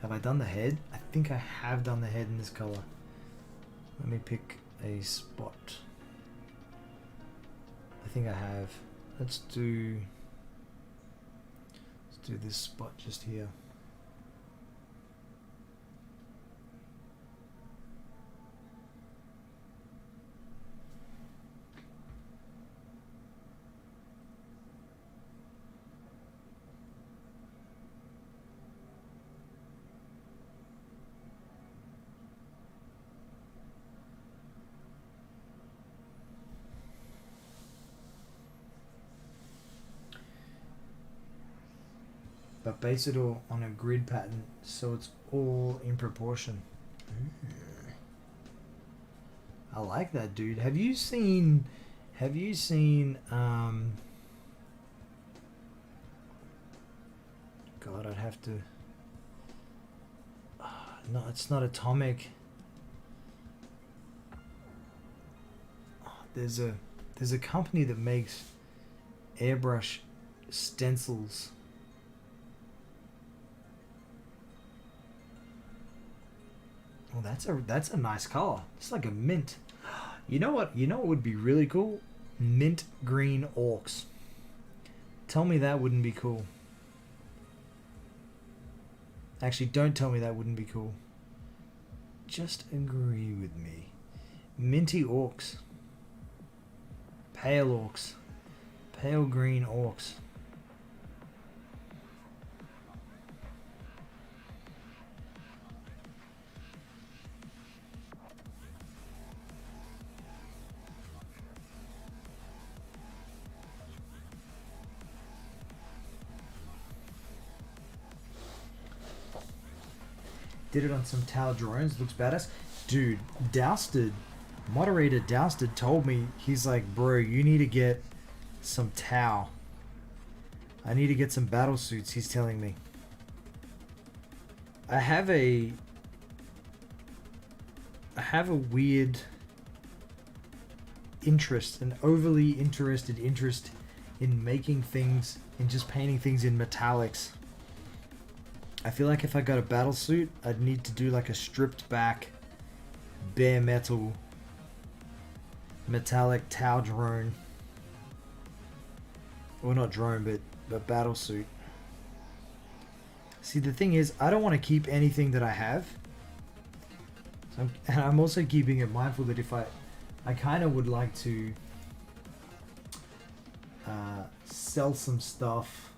Have I done the head? I think I have done the head in this color. Let me pick a spot. I think I have. Let's do this spot just here. But base it all on a grid pattern so it's all in proportion. I like that, dude. Have you seen God, I'd have to no, it's not Atomic. There's a company that makes airbrush stencils. Well, that's a nice color. It's like a mint. You know what? You know what would be really cool? Mint green orcs. Tell me that wouldn't be cool. Actually, don't tell me that wouldn't be cool. Just agree with me. Minty orcs. Pale orcs. Pale green orcs. Did it on some Tau drones. Looks badass. Dude, Dousted, moderator Dousted told me, he's like, bro, you need to get some Tau. I need to get some battle suits, he's telling me. I have a weird interest, an overly interested interest in making things, in just painting things in metallics. I feel like if I got a battle suit, I'd need to do like a stripped back, bare metal, metallic Tau drone. Well, not drone, but battle suit. See, the thing is, I don't want to keep anything that I have. So I'm also keeping it mindful that if I kind of would like to sell some stuff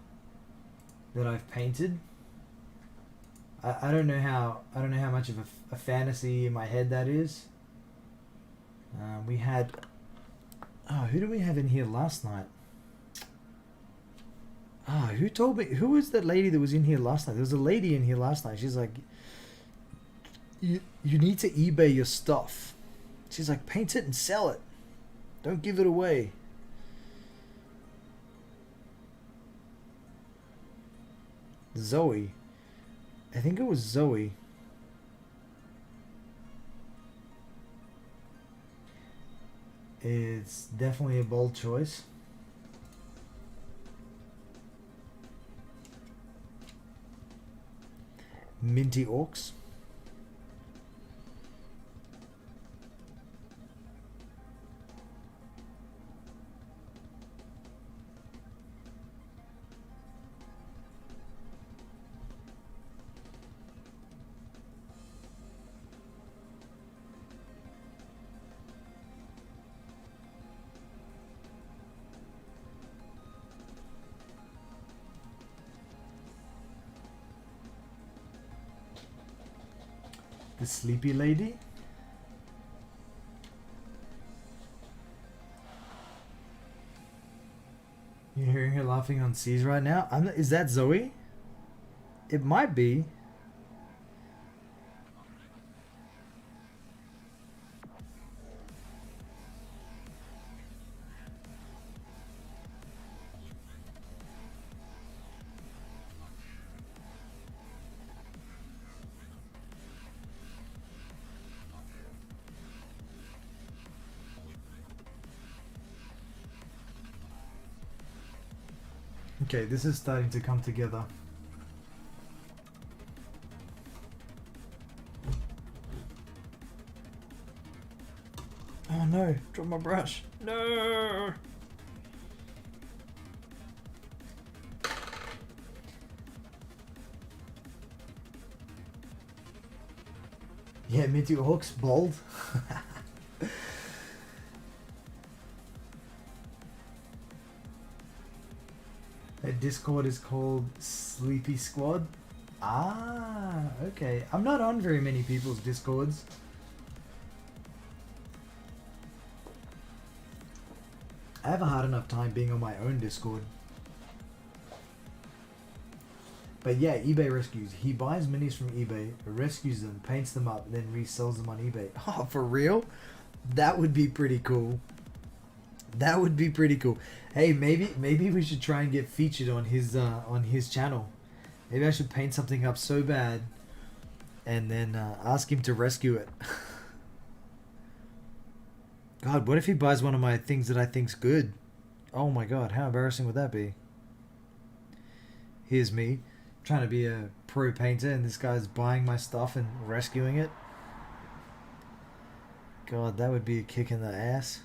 that I've painted. I don't know how much of a fantasy in my head that is. We had, who did we have in here last night? Who told me? Who was that lady that was in here last night? There was a lady in here last night. She's like, you need to eBay your stuff. She's like, paint it and sell it. Don't give it away. Zoe. I think it was Zoe. It's definitely a bold choice. Minty orcs. The sleepy lady? You're hearing her laughing on C's right now? Is that Zoe? It might be. Okay, this is starting to come together. Oh no, drop my brush. No! Yeah, Minty Hawk's bold. That Discord is called Sleepy Squad. Ah, okay. I'm not on very many people's Discords. I have a hard enough time being on my own Discord. But yeah, eBay rescues. He buys minis from eBay, rescues them, paints them up, then resells them on eBay. Oh, for real? That would be pretty cool. That would be pretty cool. Hey, maybe we should try and get featured on his channel. Maybe I should paint something up so bad, and then ask him to rescue it. God, what if he buys one of my things that I think's good? Oh my God, how embarrassing would that be? Here's me trying to be a pro painter, and this guy's buying my stuff and rescuing it. God, that would be a kick in the ass.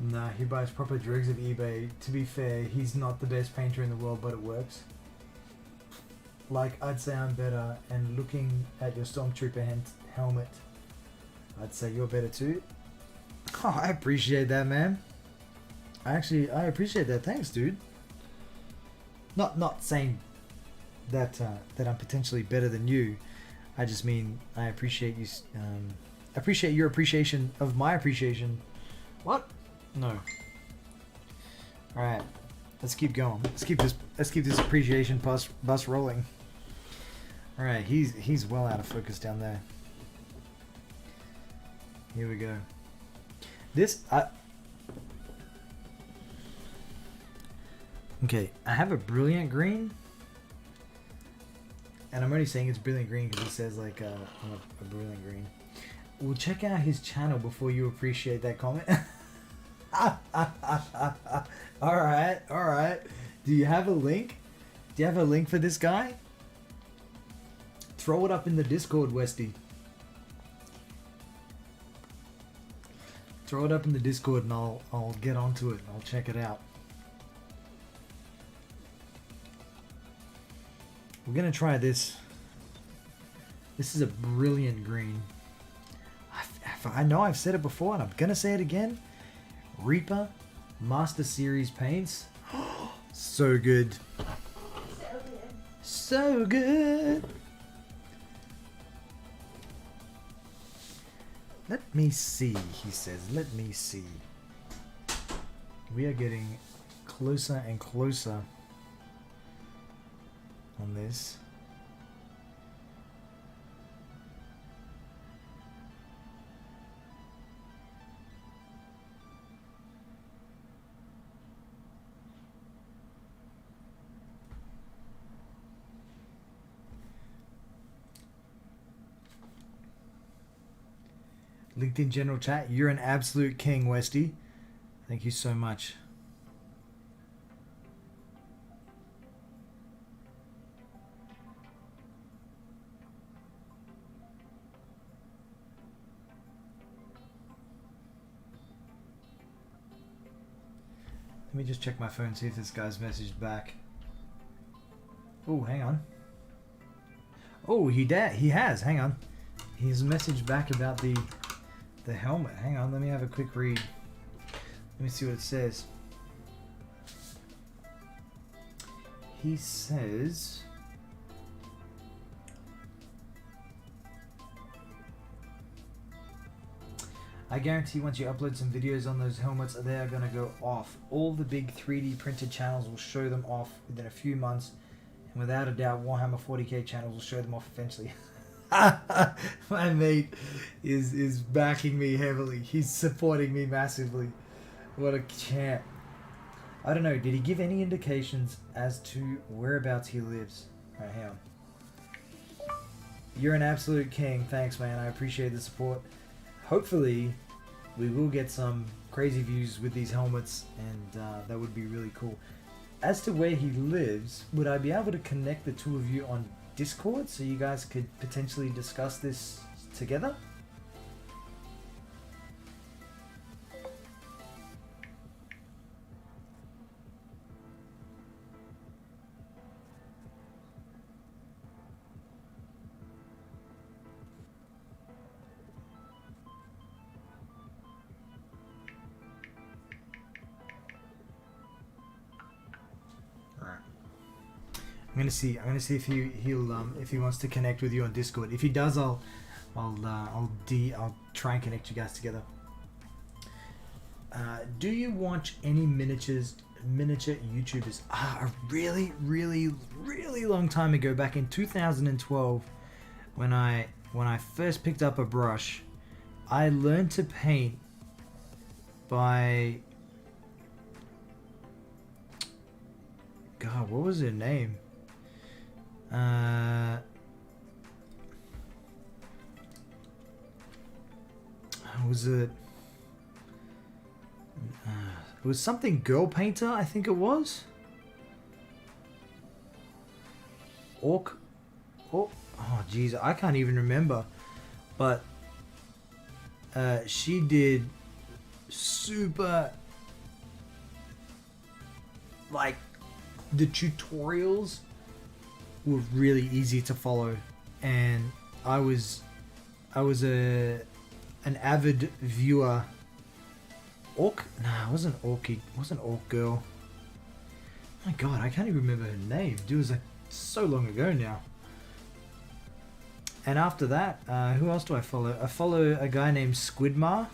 Nah, he buys proper dregs of eBay. To be fair, he's not the best painter in the world, but it works. Like, I'd say I'm better, and looking at your Stormtrooper helmet, I'd say you're better too. Oh, I appreciate that, man. I appreciate that. Thanks, dude. Not saying that that I'm potentially better than you. I just mean I appreciate you. Appreciate your appreciation of my appreciation. What? No. All right, let's keep going. Let's keep this appreciation bus rolling. All right, he's well out of focus down there. Here we go. Okay, I have a brilliant green, and I'm already saying it's brilliant green because it says like I'm a brilliant green. Well, check out his channel before you appreciate that comment. all right. Do you have a link? Do you have a link for this guy? Throw it up in the Discord, Westy. Throw it up in the Discord, and I'll get onto it. I'll check it out. We're gonna try this. This is a brilliant green. I know I've said it before, and I'm gonna say it again. Reaper Master Series paints. So good. So good. Let me see, he says. Let me see. We are getting closer and closer on this. LinkedIn general chat. You're an absolute king, Westy. Thank you so much. Let me just check my phone, see if this guy's messaged back. Oh, hang on. Oh, he has. Hang on. He's messaged back about the helmet. Hang on, let me have a quick read. Let me see what it says. He says, I guarantee once you upload some videos on those helmets, they are going to go off. All the big 3D printed channels will show them off within a few months. And without a doubt, Warhammer 40k channels will show them off eventually. My mate is backing me heavily. He's supporting me massively. What a champ. I don't know, did he give any indications as to whereabouts he lives? Alright, hang on. You're an absolute king. Thanks, man. I appreciate the support. Hopefully, we will get some crazy views with these helmets, and that would be really cool. As to where he lives, would I be able to connect the two of you on Discord so you guys could potentially discuss this together? I'm gonna see if he wants to connect with you on Discord. If he does, I'll try and connect you guys together. Do you watch any miniature YouTubers? A really long time ago, back in 2012, when I first picked up a brush, I learned to paint by, God, what was her name? Was it? It was something girl painter, I think it was. Orc. Oh, geez, I can't even remember. But she did super, like, the tutorials were really easy to follow, and I was an avid viewer. Orc? Nah, it wasn't Orky. It wasn't Orc Girl. Oh my God, I can't even remember her name. Dude, it was like so long ago now. And after that, who else do I follow? I follow a guy named Squidmar.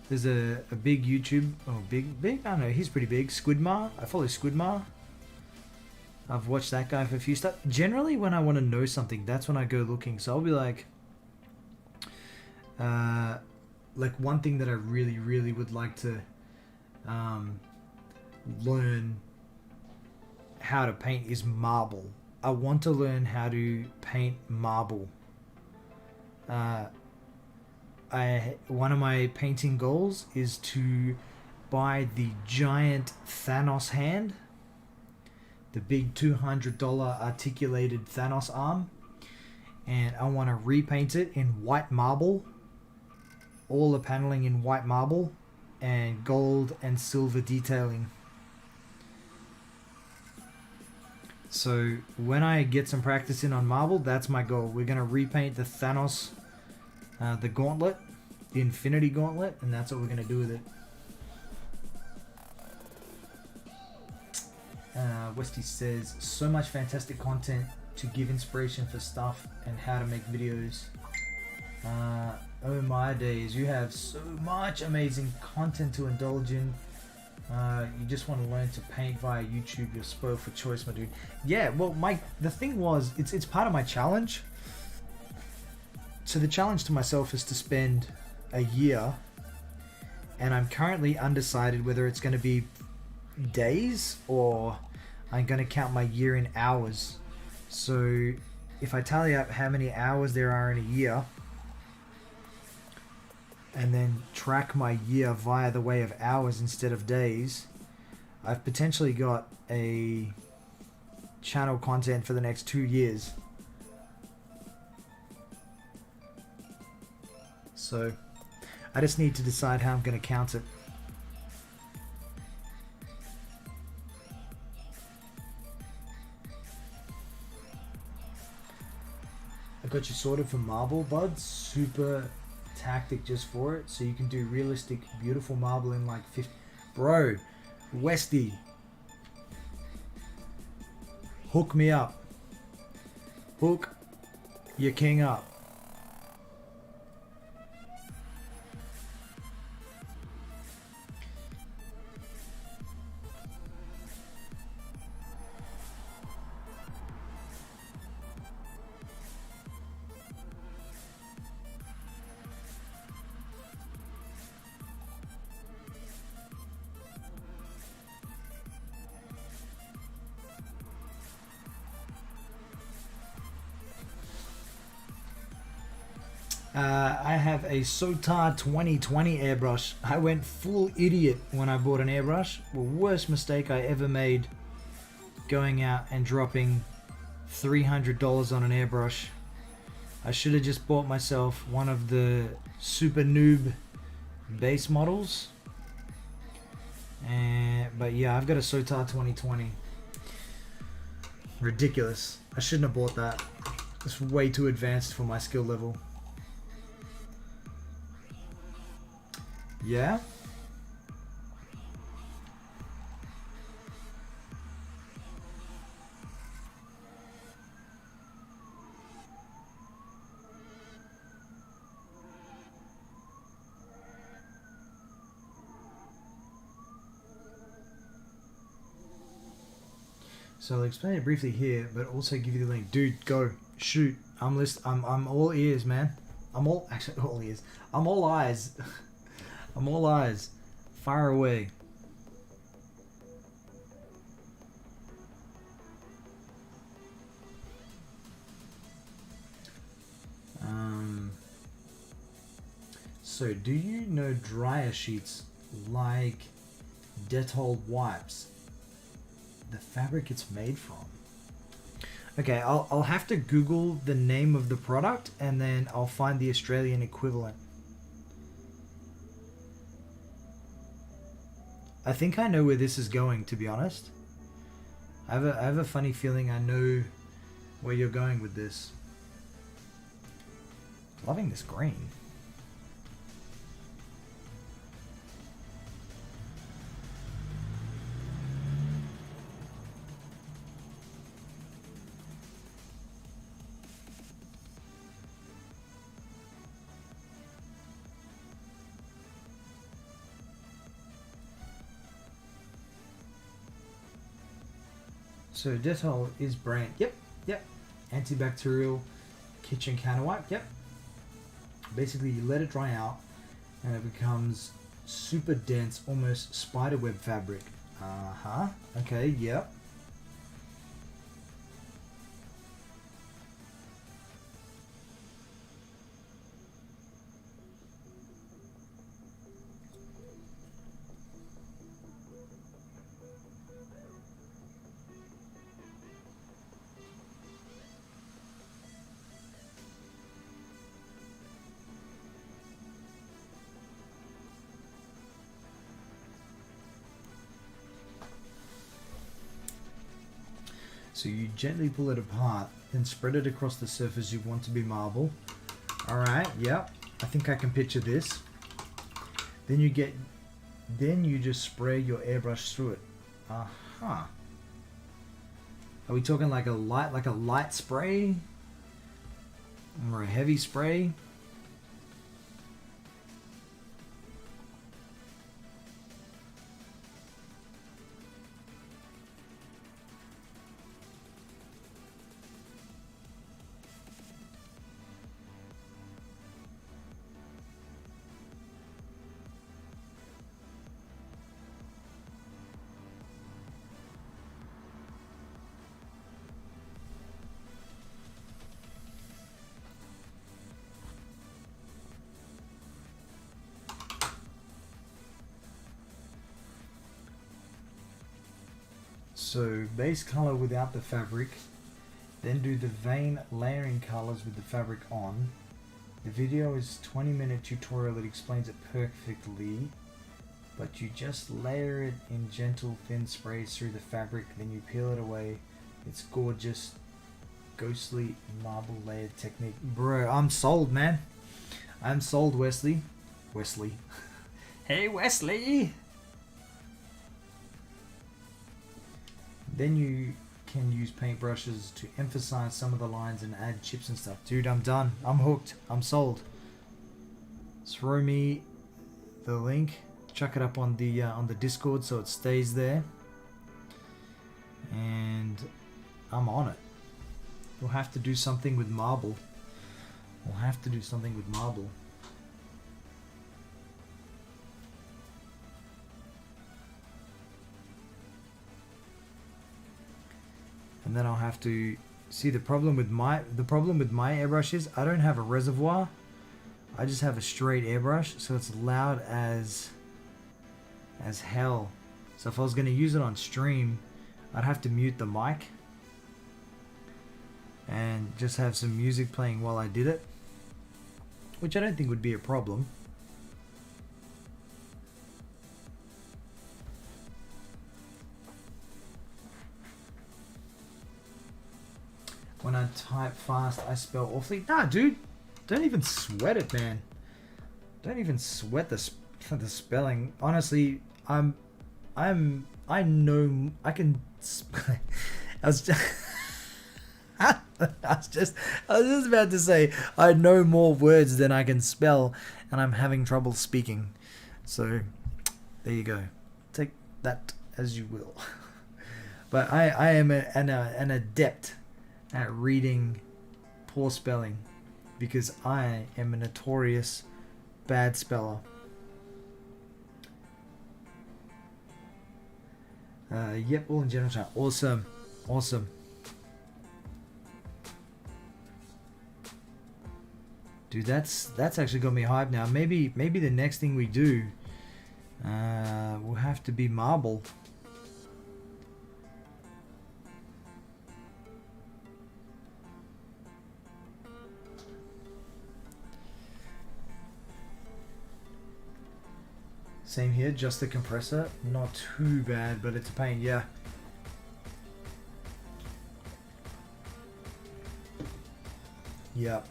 There's a big YouTube, big, I don't know, he's pretty big. Squidmar. I follow Squidmar. I've watched that guy for a few stuff. Generally, when I want to know something, that's when I go looking. So I'll be like one thing that I really would like to learn how to paint is marble. I want to learn how to paint marble. One of my painting goals is to buy the giant Thanos hand. The big $200 articulated Thanos arm, and I want to repaint it in white marble, all the paneling in white marble, and gold and silver detailing. So when I get some practice in on marble, that's my goal. We're going to repaint the Thanos, the gauntlet, the Infinity Gauntlet, and that's what we're going to do with it. Westy says, so much fantastic content to give inspiration for stuff and how to make videos. Oh my days, you have so much amazing content to indulge in. You just want to learn to paint via YouTube. You're spoiled for choice, my dude. Yeah, well, the thing was, it's part of my challenge. So the challenge to myself is to spend a year, and I'm currently undecided whether it's going to be days or I'm going to count my year in hours. So if I tally up how many hours there are in a year, and then track my year via the way of hours instead of days, I've potentially got a channel content for the next 2 years. So I just need to decide how I'm going to count it. I got you sorted for marble, bud. Super tactic just for it. So you can do realistic, beautiful marble in like 50. Bro, Westy. Hook me up. Hook your king up. I have a Sotar 2020 airbrush. I went full idiot when I bought an airbrush. The worst mistake I ever made, going out and dropping $300 on an airbrush. I should have just bought myself one of the super noob base models. But yeah, I've got a Sotar 2020. Ridiculous. I shouldn't have bought that. It's way too advanced for my skill level. Yeah? So I'll explain it briefly here, but also give you the link. Dude, go. Shoot. I'm all ears, man. I'm all ears. I'm all eyes. I'm all eyes. Fire away. So do you know dryer sheets like Dettol wipes? The fabric it's made from. Okay, I'll have to Google the name of the product and then I'll find the Australian equivalent. I think I know where this is going, to be honest. I have a funny feeling I know where you're going with this. Loving this green. So Dettol is brand. Yep. Antibacterial kitchen counter wipe. Yep. Basically, you let it dry out, and it becomes super dense, almost spiderweb fabric. Okay. Yep. So you gently pull it apart, then spread it across the surface you want to be marble. Alright, yep. I think I can picture this. Then you just spray your airbrush through it. Are we talking like a light spray? Or a heavy spray? So base color without the fabric, then do the vein layering colors with the fabric on. The video is 20-minute tutorial that explains it perfectly, but you just layer it in gentle thin sprays through the fabric, then you peel it away. It's gorgeous, ghostly marble layered technique. Bro, I'm sold, man. I'm sold, Wesley. Wesley. Hey, Wesley! Then you can use paintbrushes to emphasize some of the lines and add chips and stuff. Dude, I'm done. I'm hooked. I'm sold. Throw me the link. Chuck it up on the Discord so it stays there. And I'm on it. We'll have to do something with marble. We'll have to do something with marble. And then I'll have to see the problem with my airbrush is I don't have a reservoir. I just have a straight airbrush, so it's loud as hell. So if I was going to use it on stream, I'd have to mute the mic and just have some music playing while I did it, which I don't think would be a problem. When I type fast, I spell awfully. Nah, dude, don't even sweat it, man. Don't even sweat the spelling. Honestly, I know I can. I was just about to say I know more words than I can spell, and I'm having trouble speaking. So there you go. Take that as you will. But I am an adept at reading poor spelling because I am a notorious bad speller. Yep, all in general chat. Awesome. Awesome. Dude, that's actually got me hyped now. Maybe the next thing we do will have to be marble. Same here, just the compressor. Not too bad, but it's a pain, yeah. Yep.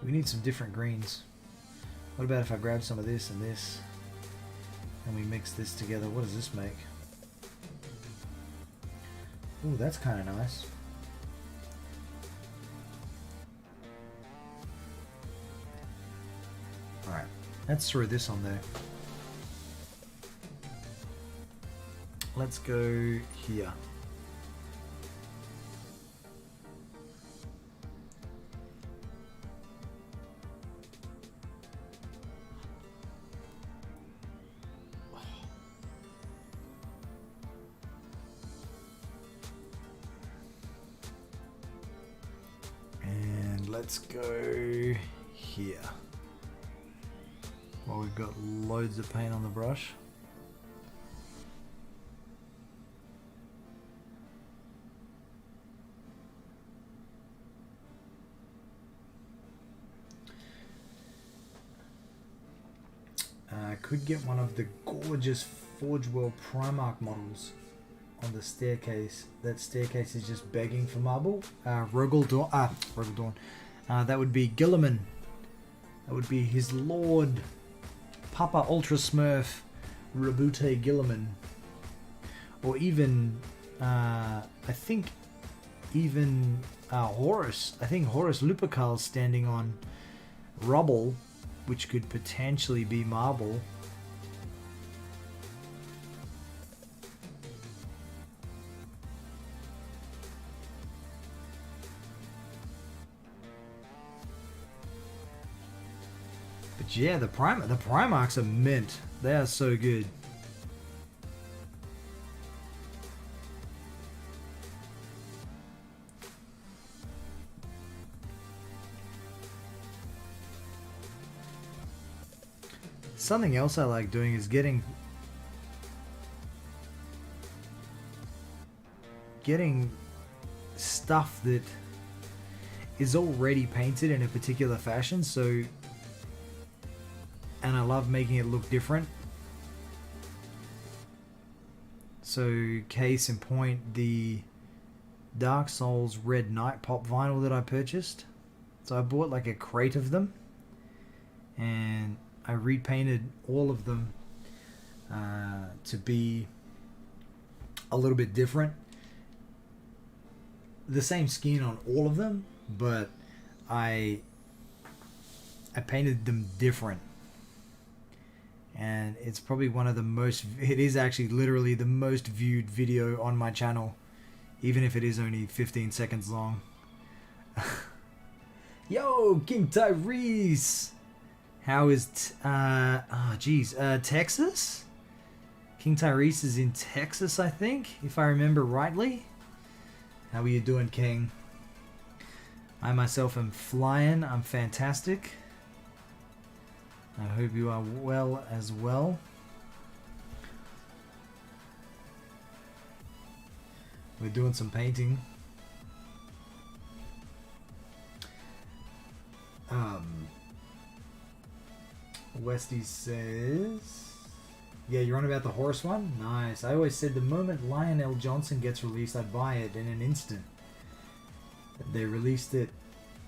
We need some different greens. What about if I grab some of this and this and we mix this together? What does this make? Ooh, that's kind of nice. Alright, let's throw this on there. Let's go here. And let's go here. Well, we've got loads of paint on the brush. I could get one of the gorgeous Forge World Primark models on the staircase. That staircase is just begging for marble. Rogel Dawn. That would be Gilliman. That would be his lord. Papa Ultra Smurf Rabute Gilliman, or even I think even Horus. I think Horus Lupercal's standing on rubble, which could potentially be marble. Yeah, the Primarchs are mint. They are so good. Something else I like doing is getting getting stuff that is already painted in a particular fashion, so, and I love making it look different. So case in point, the Dark Souls Red Knight pop vinyl that I purchased. So I bought like a crate of them, and I repainted all of them to be a little bit different. The same skin on all of them, but I painted them different. And it's probably one of the most, it is actually literally the most viewed video on my channel, even if it is only 15 seconds long. Yo, King Tyrese! How is, Texas? King Tyrese is in Texas, I think, if I remember rightly. How are you doing, King? I myself am flying. I'm fantastic. I hope you are well as well. We're doing some painting. Westy says, yeah, you're on about the horse one? Nice. I always said the moment Lionel Johnson gets released, I'd buy it in an instant. They released it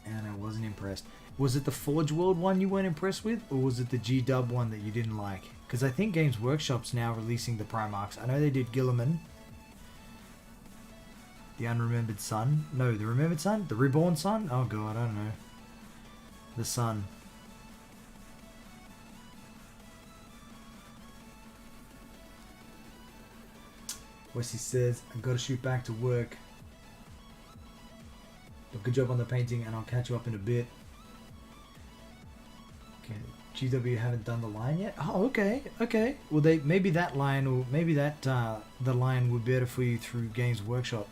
and I wasn't impressed. Was it the Forge World one you weren't impressed with, or was it the G-Dub one that you didn't like? Because I think Games Workshop's now releasing the Primarchs. I know they did Gilliman. The Unremembered Son. No, the Remembered Son? The Reborn Son? Oh god, I don't know. The Son. Wesley says, I've got to shoot back to work. But good job on the painting, and I'll catch you up in a bit. Okay, GW haven't done the line yet? Oh, okay, okay. Well, maybe that line, or maybe that the line would be better for you through Games Workshop.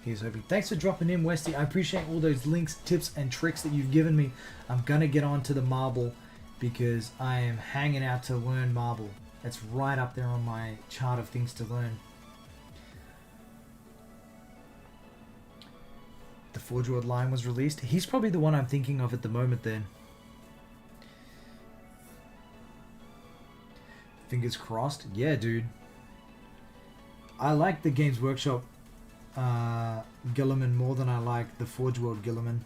Here's hoping. Thanks for dropping in, Westy. I appreciate all those links, tips, and tricks that you've given me. I'm gonna get on to the marble because I am hanging out to learn marble. That's right up there on my chart of things to learn. The Forge World line was released. He's probably the one I'm thinking of at the moment then. Fingers crossed. Yeah, dude. I like the Games Workshop Gilliman more than I like the Forge World Gilliman.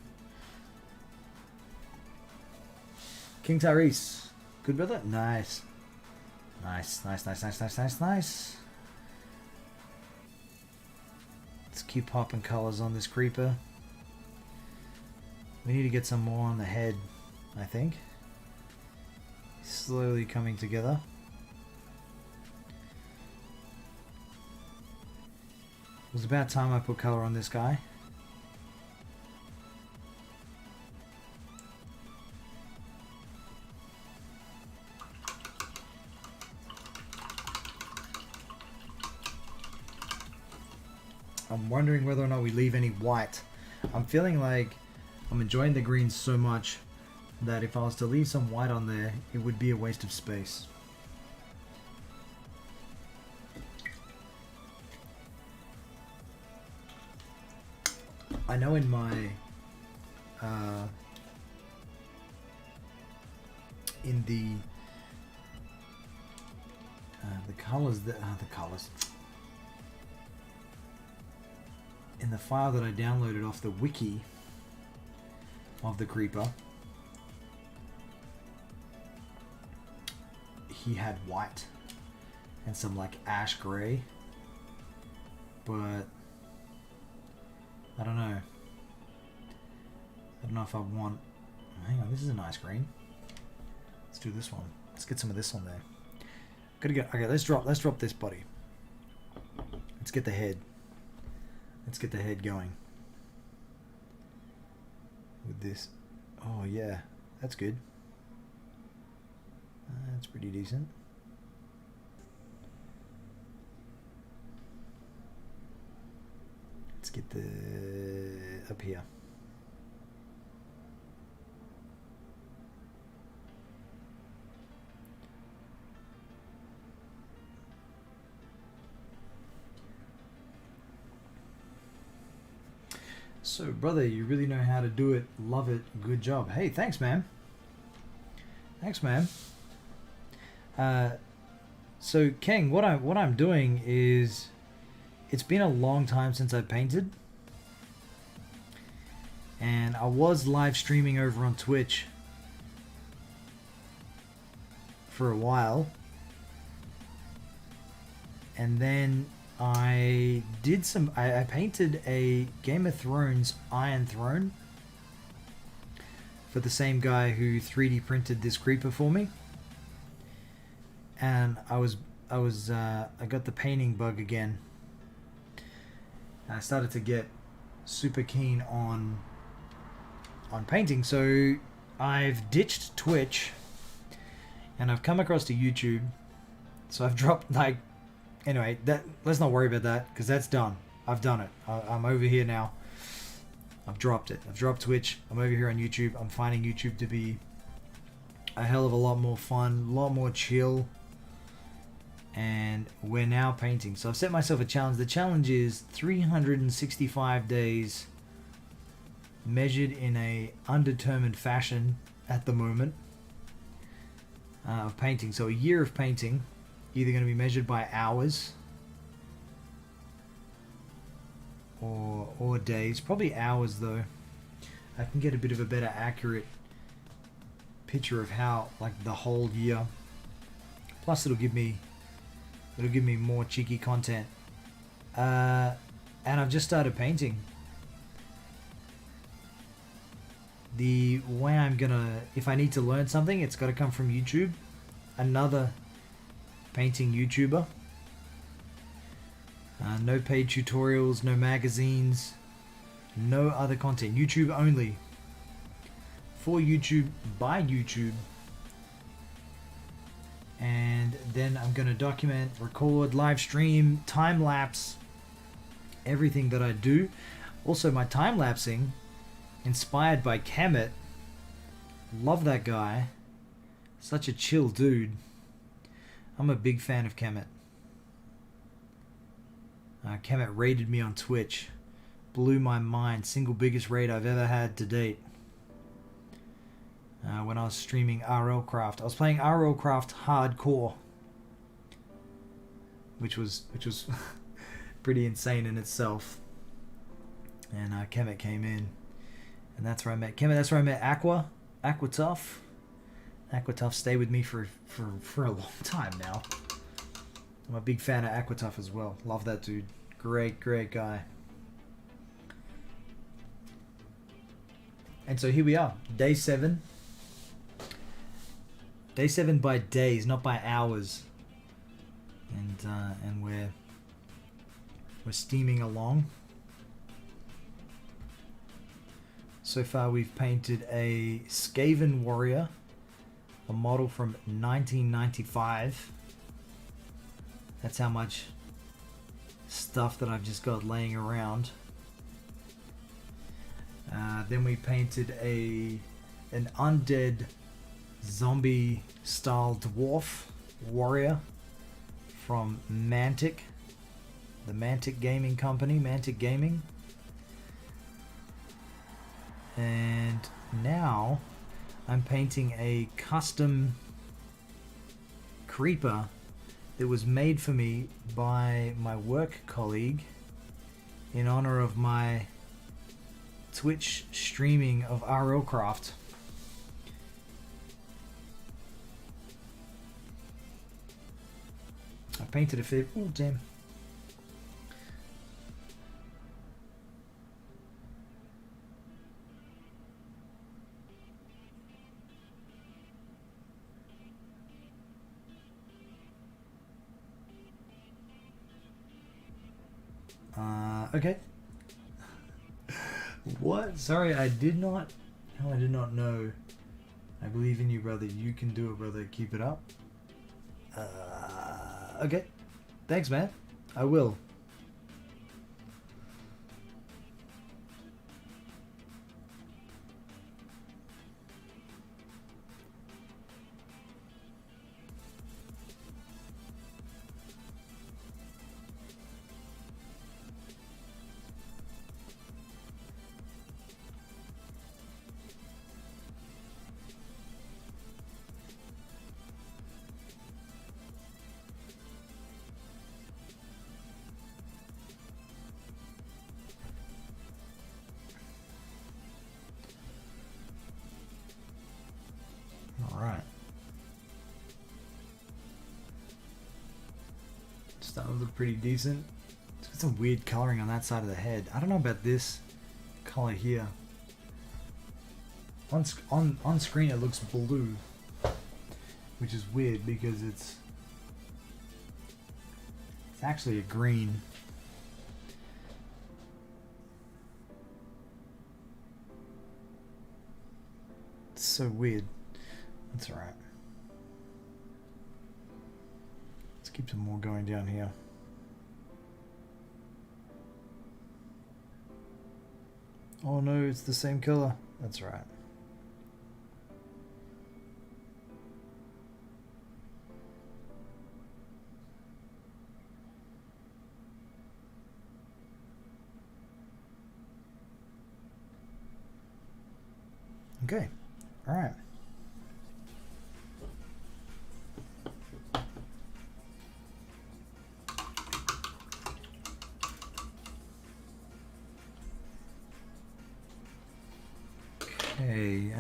King Tyrese. Good brother? Nice. Nice, nice, nice, nice, nice, nice, nice. Let's keep popping colors on this creeper. We need to get some more on the head, I think. Slowly coming together. It was about time I put color on this guy. I'm wondering whether or not we leave any white. I'm feeling like I'm enjoying the green so much that if I was to leave some white on there, it would be a waste of space. I know in my in the colors that the colors in the file that I downloaded off the wiki of the creeper, he had white and some like ash gray, but I don't know. I don't know if I want. Hang on, this is a nice green. Let's do this one. Let's get some of this on there. Gotta get. Okay, let's drop this body. Let's get the head. Let's get the head going. With this. Oh yeah, that's good. That's pretty decent. Let's get the up here. So, brother, you really know how to do it. Love it. Good job. Hey, thanks, man. Thanks, man. So, King, what I'm doing is, it's been a long time since I painted, and I was live streaming over on Twitch for a while, and then I did some. I painted a Game of Thrones Iron Throne for the same guy who 3D printed this creeper for me, and I got the painting bug again. I started to get super keen on painting, so I've ditched Twitch and I've come across to YouTube. So I've dropped, like, anyway, let's not worry about that because that's done. I've done it. I'm over here now. I've dropped it. I've dropped Twitch. I'm over here on YouTube. I'm finding YouTube to be a hell of a lot more fun, a lot more chill. And we're now painting. So I've set myself a challenge. The challenge is 365 days measured in a undetermined fashion at the moment of painting. So a year of painting, either going to be measured by hours or days. Probably hours though. I can get a bit of a better accurate picture of how, like, the whole year. Plus it'll give me more cheeky content. And I've just started painting. The way I'm gonna, if I need to learn something, it's got to come from YouTube. Another painting YouTuber. No paid tutorials, no magazines, no other content. YouTube only. For YouTube, by YouTube. And then I'm going to document, record, live stream, time lapse everything that I do. Also, my time lapsing, inspired by Kemet. Love that guy. Such a chill dude. I'm a big fan of Kemet. Kemet raided me on Twitch. Blew my mind. Single biggest raid I've ever had to date. When I was streaming RL Craft. I was playing RL Craft Hardcore, which was pretty insane in itself. And Kemet came in, and that's where I met Kemet. That's where I met Aqua Tough. Aqua Tough stayed with me for a long time now. I'm a big fan of Aqua Tough as well. Love that dude. Great guy. And so here we are, day 7. Day 7 by days, not by hours, and we're steaming along. So far, we've painted a Skaven warrior, a model from 1995. That's how much stuff that I've just got laying around. Then we painted an undead zombie style dwarf warrior from Mantic, the Mantic Gaming Company, Mantic Gaming. And now I'm painting a custom creeper that was made for me by my work colleague in honor of my Twitch streaming of RL Craft. I painted a fair... Oh, damn. Okay. What? Sorry, I did not... No, I did not know. I believe in you, brother. You can do it, brother. Keep it up. Okay. Thanks, man. I will. right. Starting to look pretty decent. It's got some weird coloring on that side of the head. I don't know about this color here. On screen it looks blue, which is weird because it's actually a green. It's so weird. That's alright. Let's keep some more going down here. Oh no, it's the same color. That's right. Okay, all right. Okay,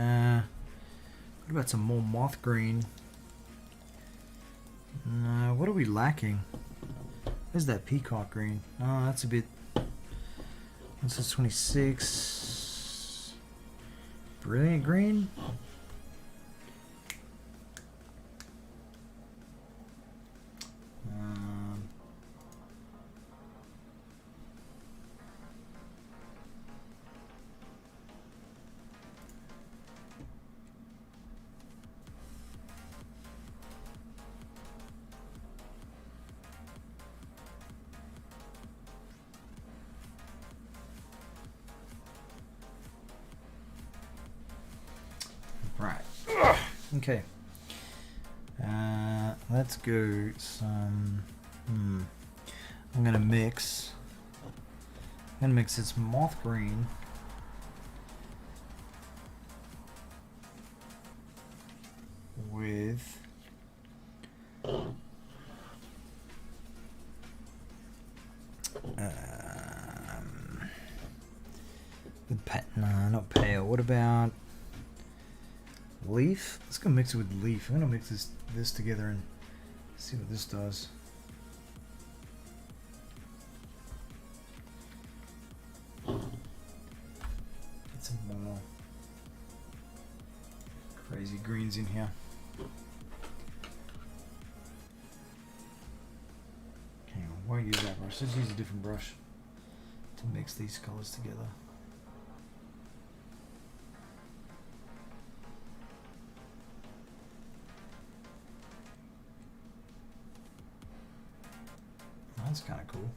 what about some more moth green? What are we lacking? Where's that peacock green? Oh, that's a bit... This is 26. Brilliant green? Right. Okay. Let's go some... I'm gonna mix this moth green with not pale. What about leaf? Let's go mix it with leaf. I'm gonna mix this together and see what this does. Get some more crazy greens in here. Okay, I won't use that brush. Let's use a different brush to mix these colors together. That's kind of cool.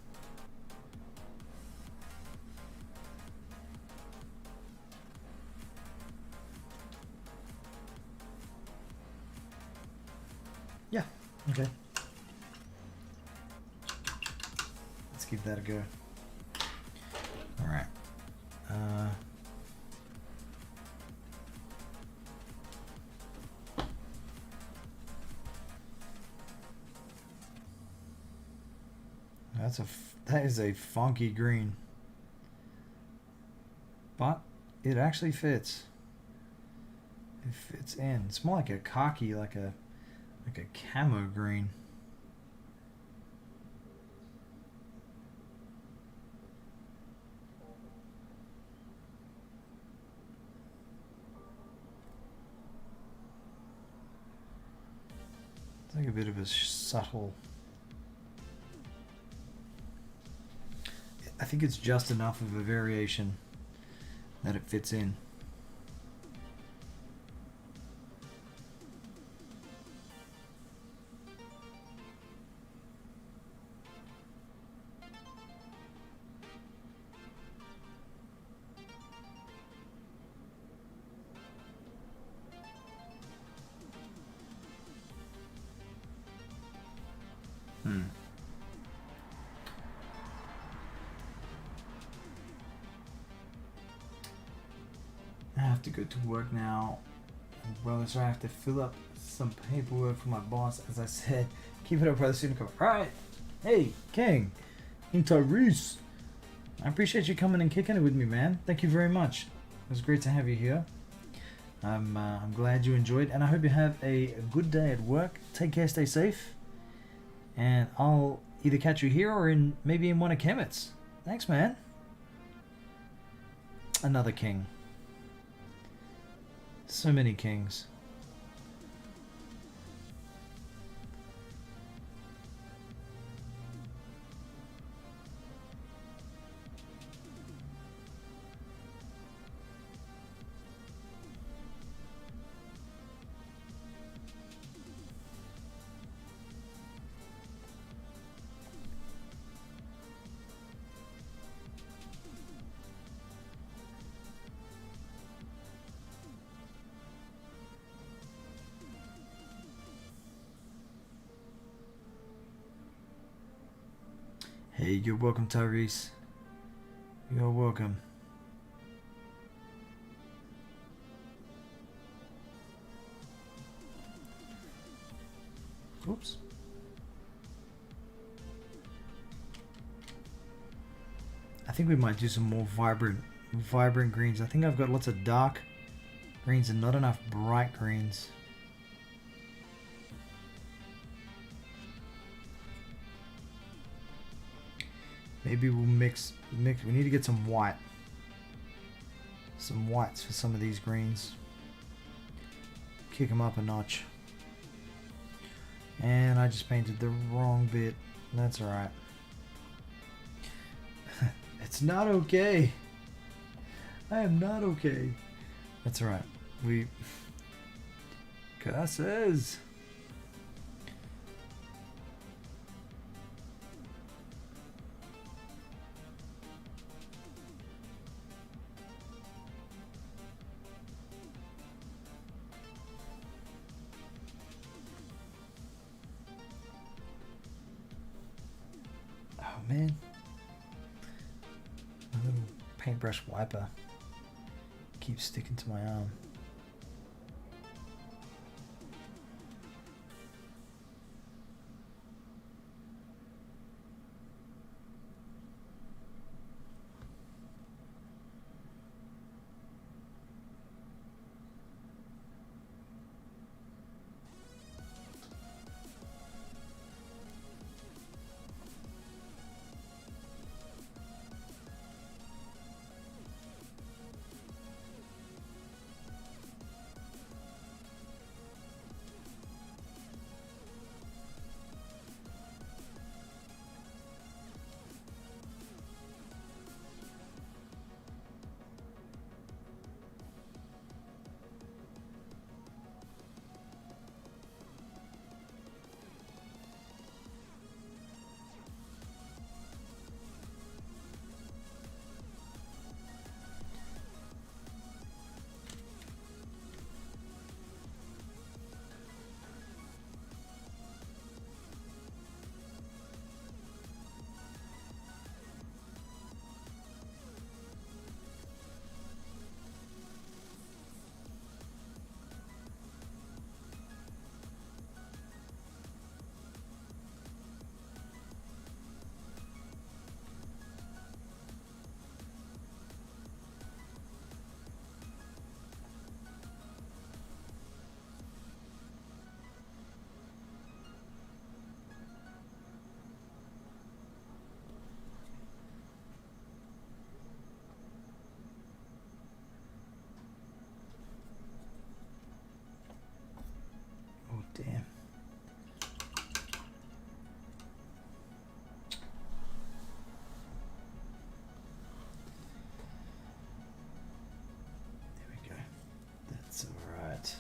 Yeah, okay. Let's give that a go. All right. That is a funky green, but it actually fits. It fits in. It's more like a khaki, like a camo green. It's like a bit of a subtle. I think it's just enough of a variation that it fits in. I have to go to work now. Brother, so I have to fill up some paperwork for my boss. As I said, keep it up, brother. Student co. Alright. Hey, King. And Tyrese. I appreciate you coming and kicking it with me, man. Thank you very much. It was great to have you here. I'm glad you enjoyed, and I hope you have a good day at work. Take care, stay safe, and I'll either catch you here or maybe in one of Kemet's. Thanks, man. Another king. So many kings. Hey, you're welcome, Tyrese. You're welcome. Oops. I think we might do some more vibrant greens. I think I've got lots of dark greens and not enough bright greens. Maybe we'll mix. We need to get some white. Some whites for some of these greens. Kick them up a notch. And I just painted the wrong bit. That's alright. It's not okay. I am not okay. That's alright. Curses. Oh man. My little paintbrush wiper keeps sticking to my arm. Oh damn. There we go. That's all right.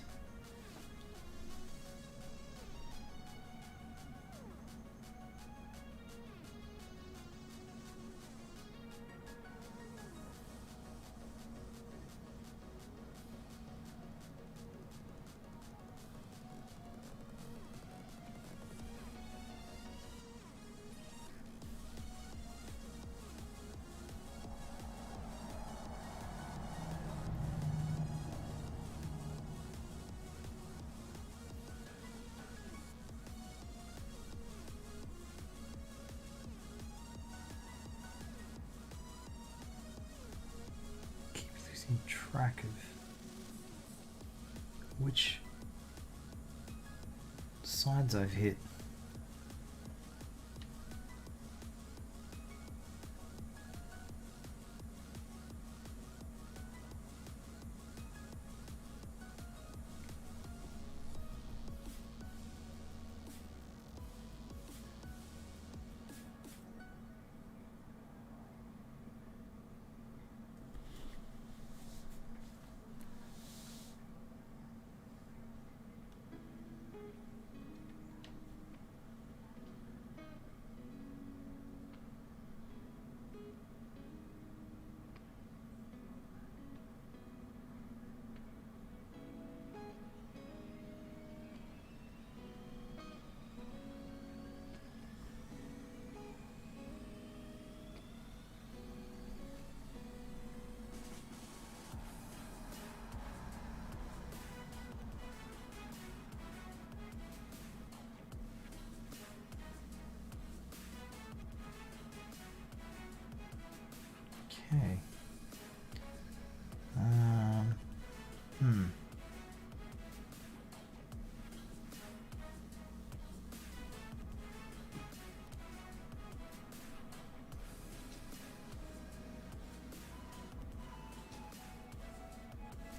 Track of which sides I've hit. Okay.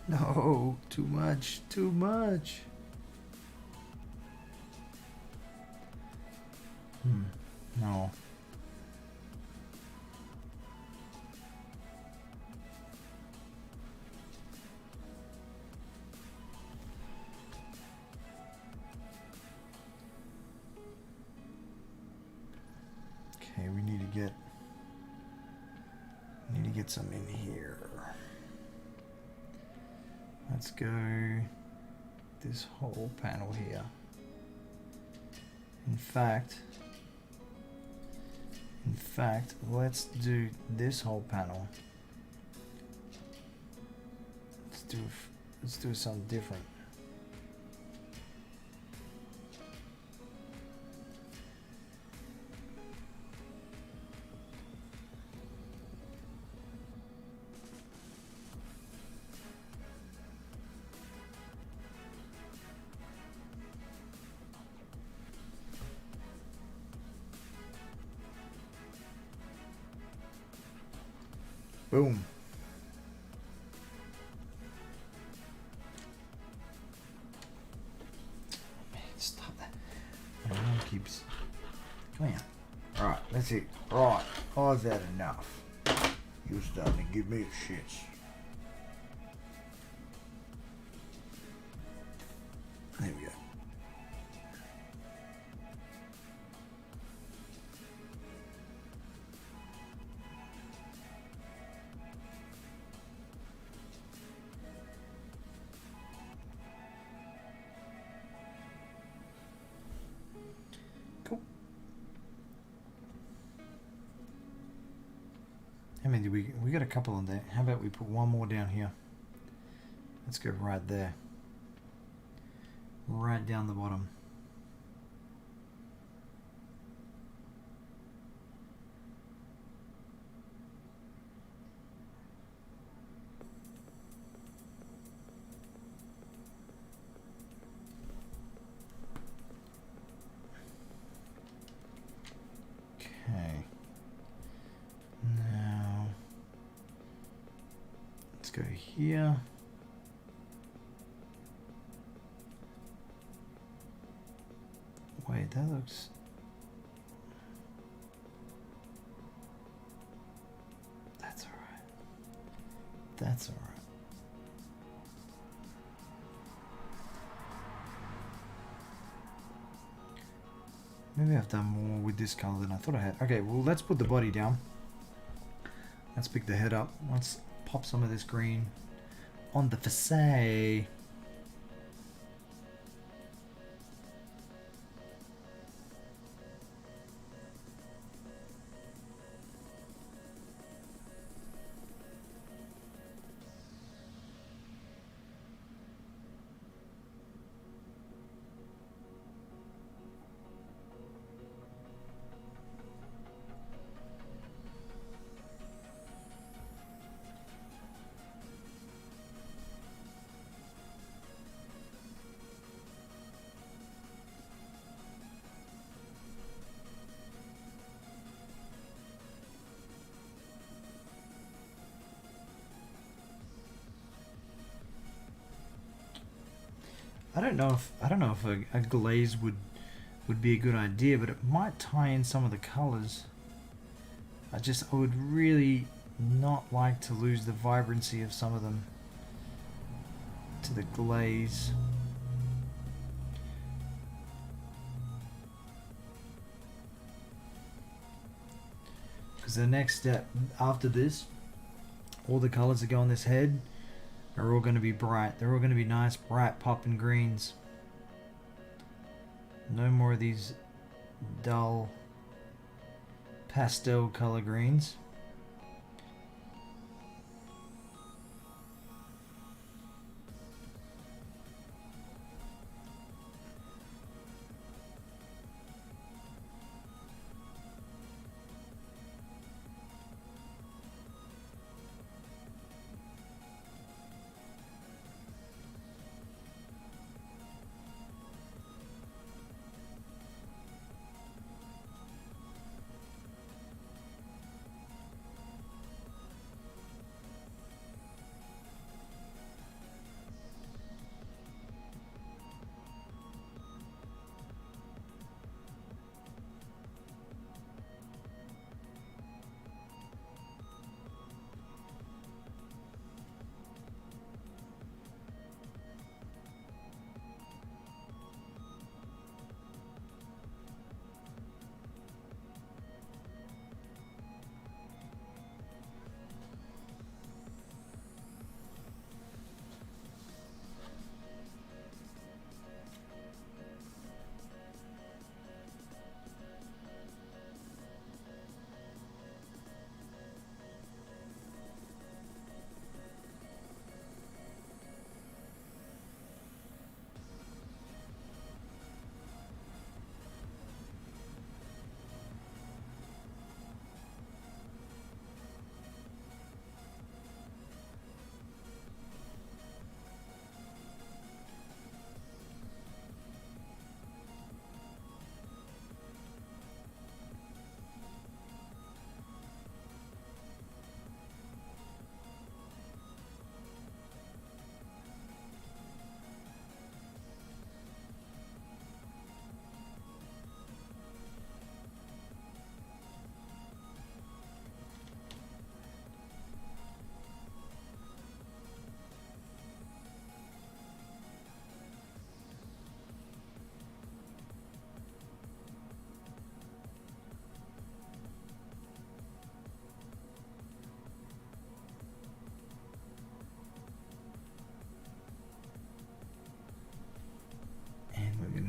No, too much, too much. No. Okay, we need to get some in here. Let's go this whole panel here. In fact, let's do this whole panel. Let's do something different. Boom. Man, stop that. My arm keeps. Come here. Alright, let's see. Right. Oh, is that enough? You're starting to give me the shits. There we go. Cool. How many do we got a couple on there. How about we put one more down here? Let's go right there. Right down the bottom. Okay. Now let's go here. Wait, that looks. That's all right. That's all right. Maybe I've done more with this color than I thought I had. Okay, well, let's put the body down. Let's pick the head up. Let's pop some of this green on the facade. I don't know if a glaze would be a good idea, but it might tie in some of the colors. I would really not like to lose the vibrancy of some of them to the glaze. Because the next step after this, all the colors that go on this head are all going to be bright. They're all going to be nice, bright, popping greens. No more of these dull pastel color greens.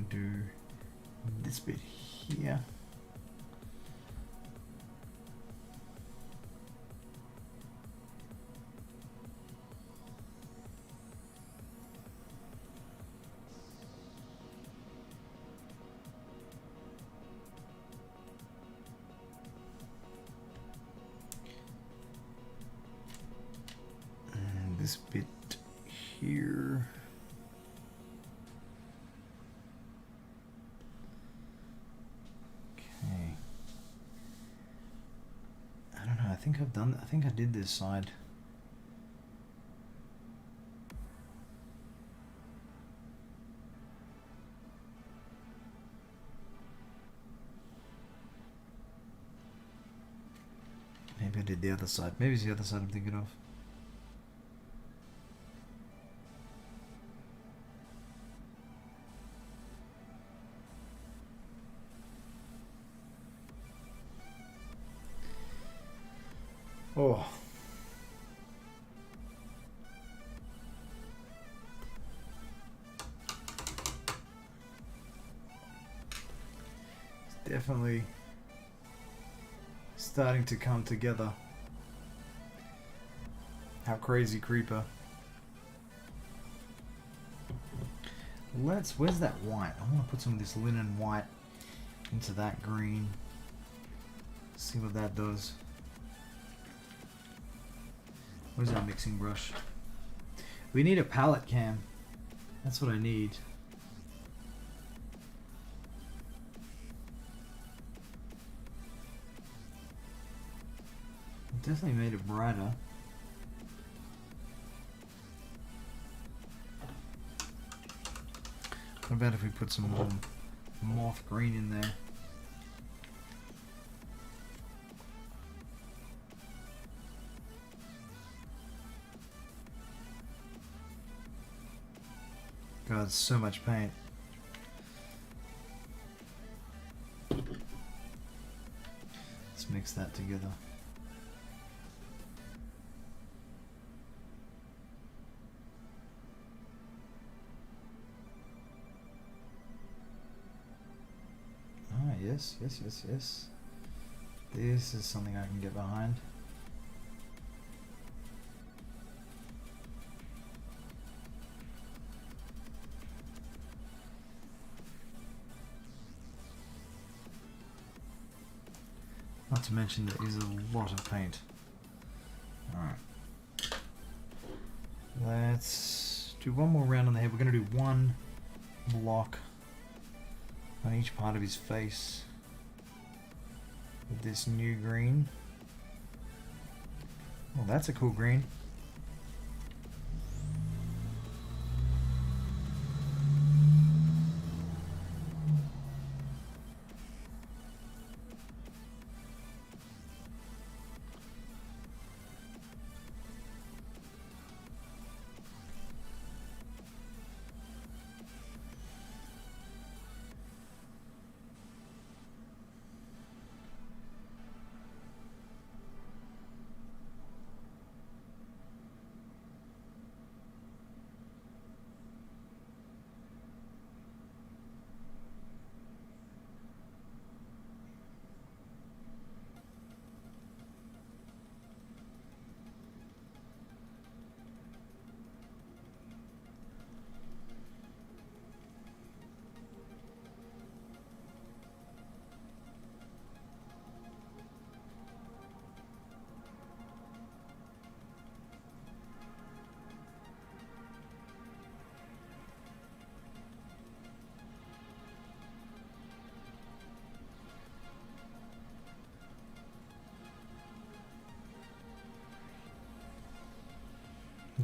Do this bit here. And this bit here. I think I did this side. Maybe I did the other side. Maybe it's the other side I'm thinking of. Oh. It's definitely starting to come together. How crazy, Creeper. Where's that white? I want to put some of this linen white into that green. See what that does. Where's our mixing brush? We need a palette cam. That's what I need. Definitely made it brighter. What about if we put some more moth green in there? God, it's so much paint. Let's mix that together. Ah, yes, yes, yes, yes. This is something I can get behind. Not to mention there is a lot of paint. Alright. Let's do one more round on the head. We're going to do one block on each part of his face with this new green. Well, that's a cool green.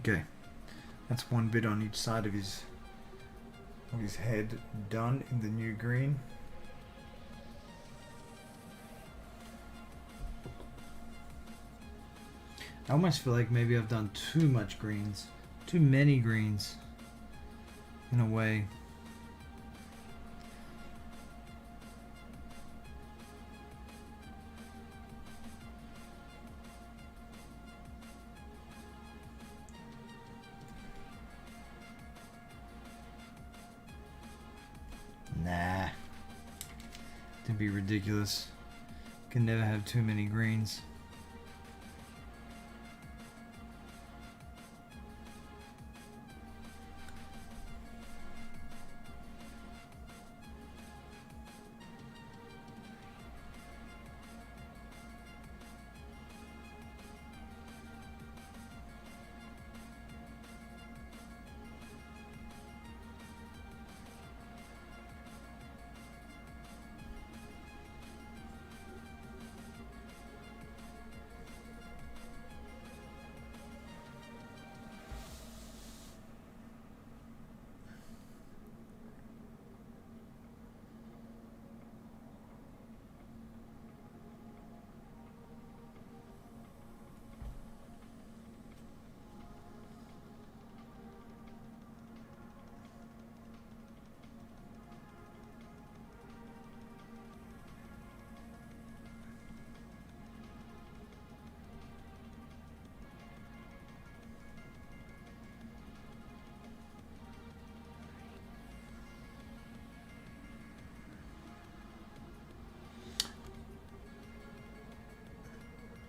Okay, that's one bit on each side of his head done in the new green. I almost feel like maybe I've done too much greens, too many greens in a way. Nah, it'd be ridiculous. Can never have too many greens.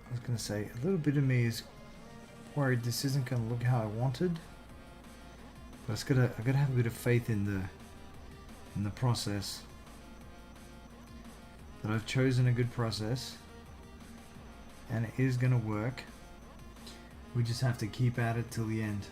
I was going to say, a little bit of me is worried this isn't going to look how I wanted, but I gotta have a bit of faith in the process. That I've chosen a good process, and it is going to work. We just have to keep at it till the end.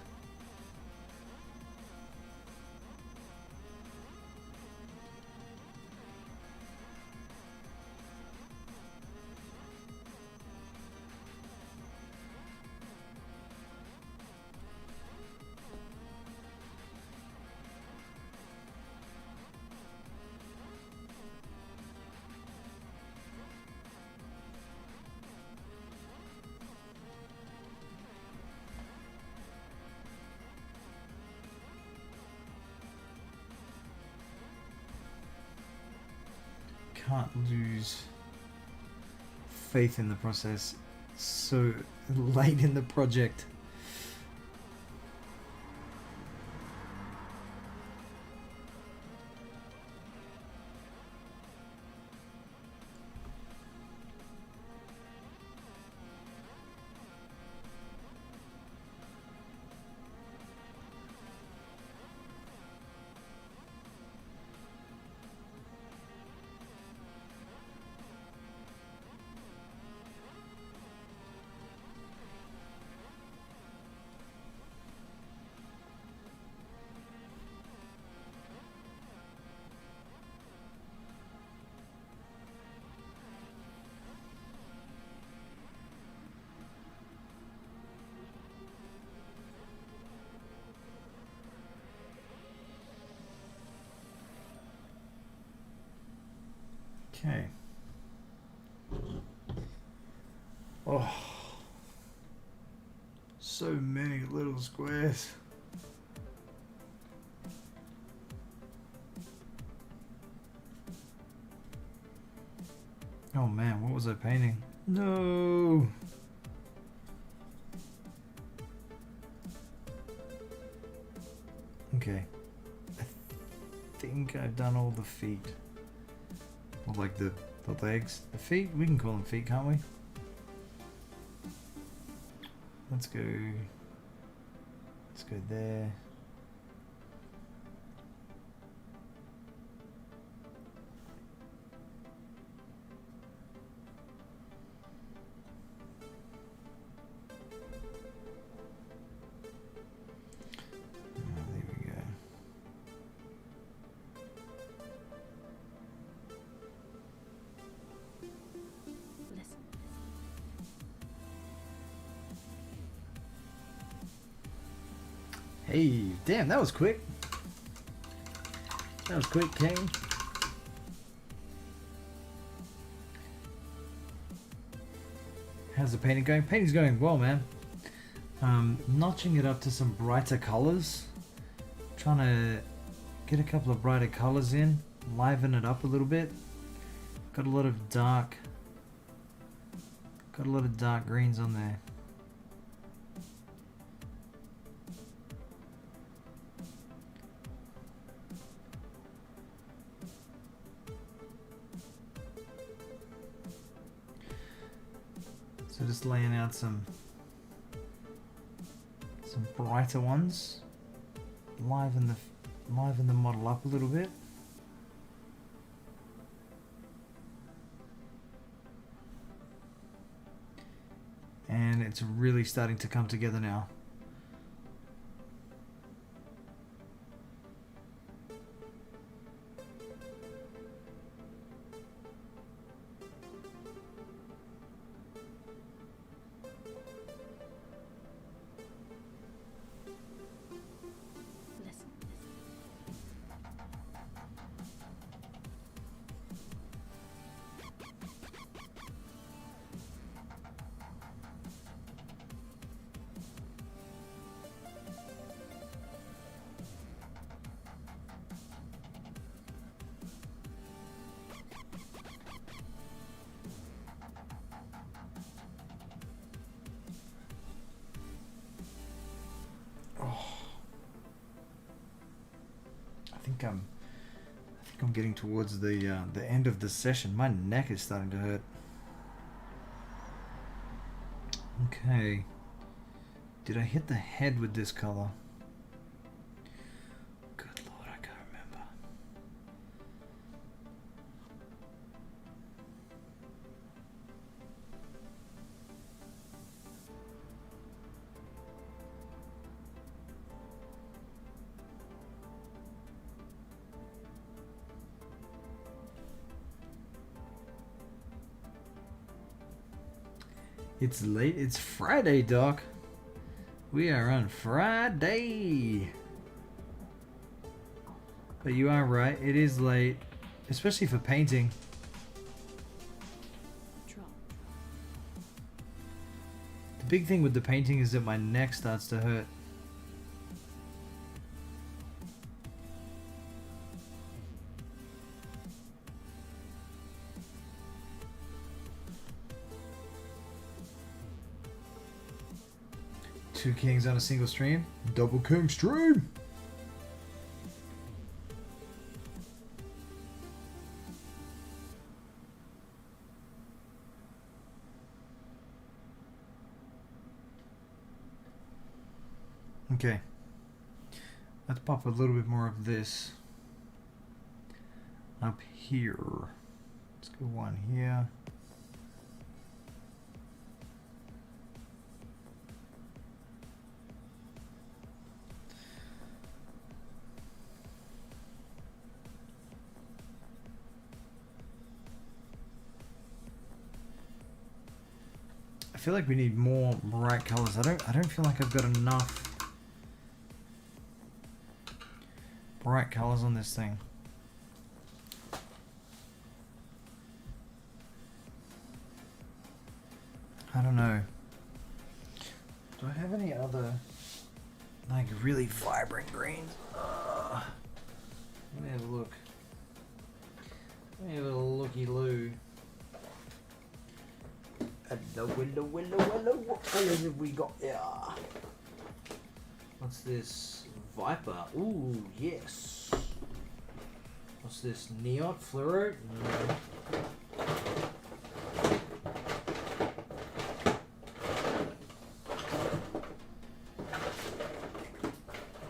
can't lose faith in the process so late in the project. Okay. Oh, so many little squares. Oh man, what was I painting? No. Okay. I think I've done all the feet. Or like the legs. The feet? We can call them feet, can't we? Let's go there. There we go. Hey, damn, that was quick. That was quick, King. How's the painting going? Painting's going well, man. Notching it up to some brighter colors. Trying to get a couple of brighter colors in. Liven it up a little bit. Got a lot of dark greens on there. So just laying out some brighter ones, liven the model up a little bit. And it's really starting to come together now. I think I'm getting towards the end of the session. My neck is starting to hurt. Okay. Did I hit the head with this color? Good Lord, I can't remember. It's late. It's Friday, Doc. We are on Friday. But you are right. It is late. Especially for painting. The big thing with the painting is that my neck starts to hurt. 2 kings on a single stream. Double king stream! Okay. Let's pop a little bit more of this up here. Let's go one here. I feel like we need more bright colors. I don't feel like I've got enough bright colors on this thing. I don't know. Do I have any other like really vibrant greens? Let me have a look. Let me have a looky loo. Hello, what colors have we got there? What's this? Viper. Ooh, yes. What's this? Neon fluoro? No.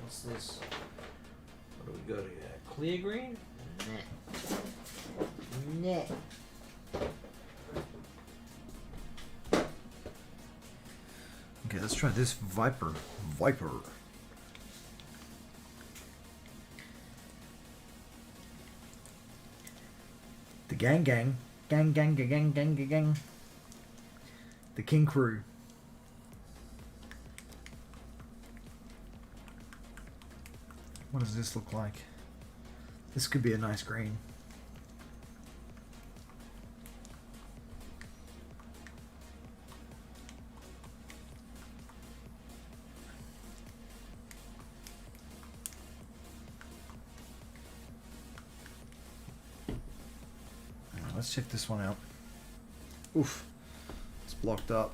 What's this? What do we got here? Clear green? Nah. Nah. Okay, let's try this Viper. Viper. The gang. The King Crew. What does this look like? This could be a nice green. Let's check this one out. Oof, it's blocked up.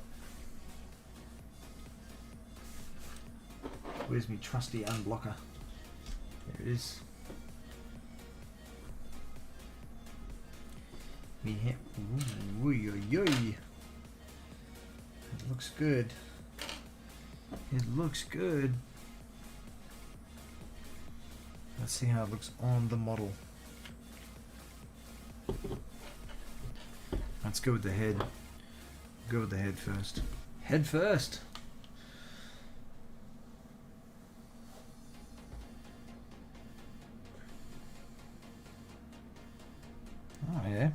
Where's me trusty unblocker? There it is. Me hit. It looks good. It looks good. Let's see how it looks on the model. Let's go with the head. Go with the head first. Head first. Oh yeah.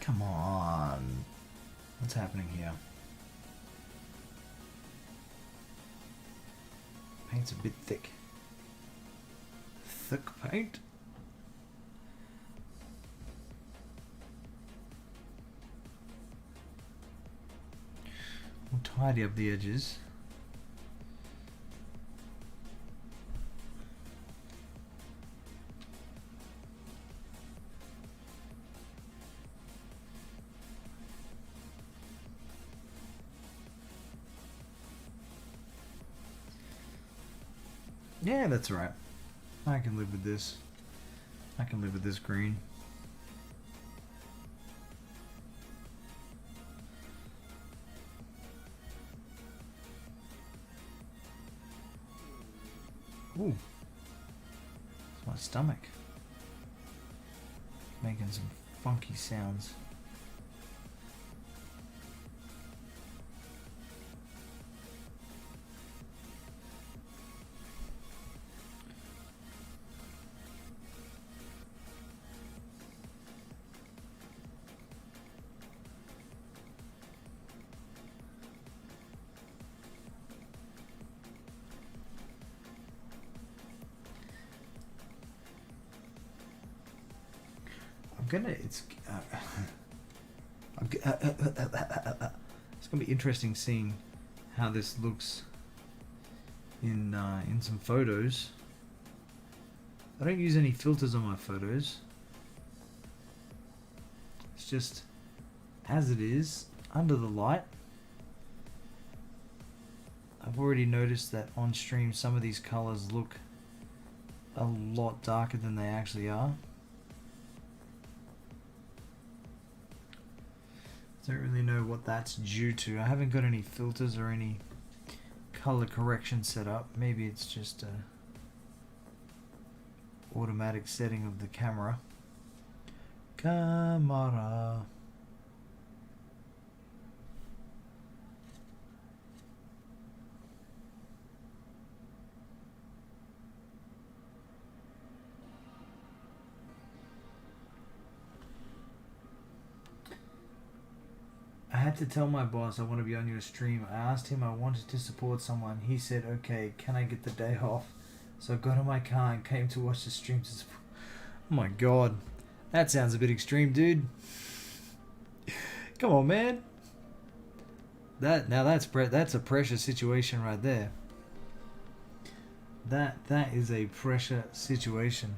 Come on. What's happening here? Paint's a bit thick. Thick paint? We'll tidy up the edges. Yeah, that's right. I can live with this. I can live with this green. Ooh. It's my stomach. Making some funky sounds. it's gonna be interesting seeing how this looks in some photos. I don't use any filters on my photos. It's just as it is under the light. I've already noticed that on stream some of these colors look a lot darker than they actually are. Don't really know what that's due to. I haven't got any filters or any color correction set up. Maybe it's just a automatic setting of the camera. Camera. I had to tell my boss I want to be on your stream. I asked him I wanted to support someone. He said, okay, can I get the day off? So I got in my car and came to watch the stream to support. Oh my god. That sounds a bit extreme, dude. Come on, man. That's a pressure situation right there. That is a pressure situation.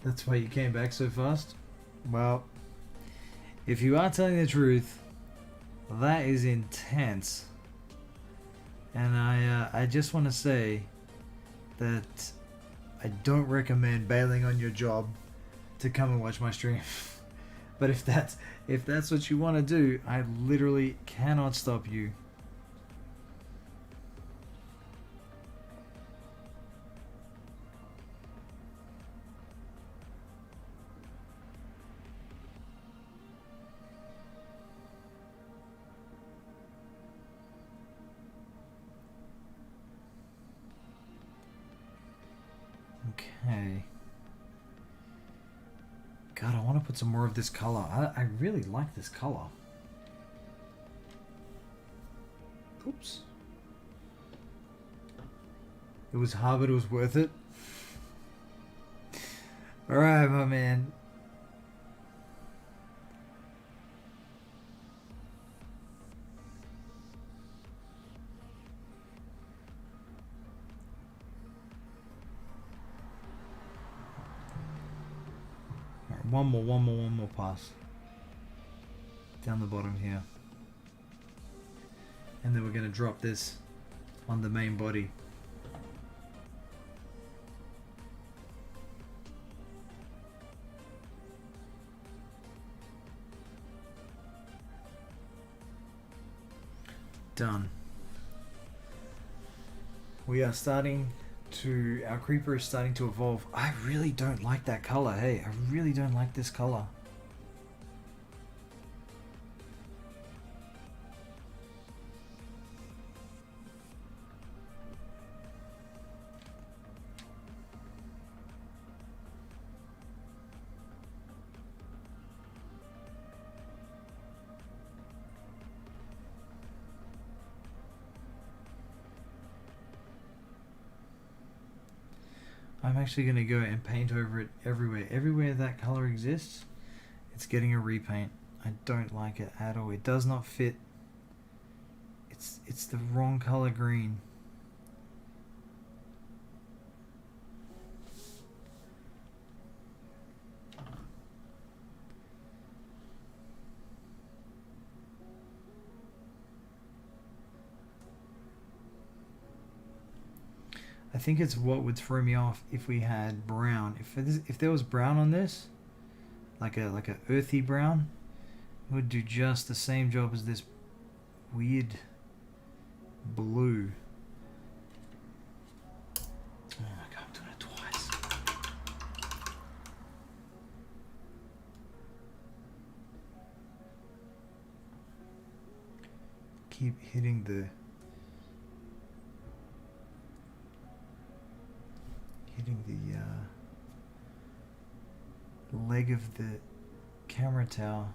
That's why you came back so fast? Well, if you are telling the truth, that is intense. And I just want to say that I don't recommend bailing on your job to come and watch my stream. But if that's what you want to do, I literally cannot stop you. Okay. God, I want to put some more of this color. I really like this color. Oops. It was hard, but it was worth it. Alright, my man. One more pass. Down the bottom here. And then we're going to drop this on the main body. Done. We are starting to, our creeper is starting to evolve. I really don't like that color. Hey, I really don't like this color. I'm actually going to go and paint over it everywhere. Everywhere that color exists, it's getting a repaint. I don't like it at all. It does not fit. It's the wrong color green. I think it's what would throw me off if we had brown. If there was brown on this, like a earthy brown, it would do just the same job as this weird blue. Oh my god, I'm doing it twice. Keep hitting the leg of the camera tower.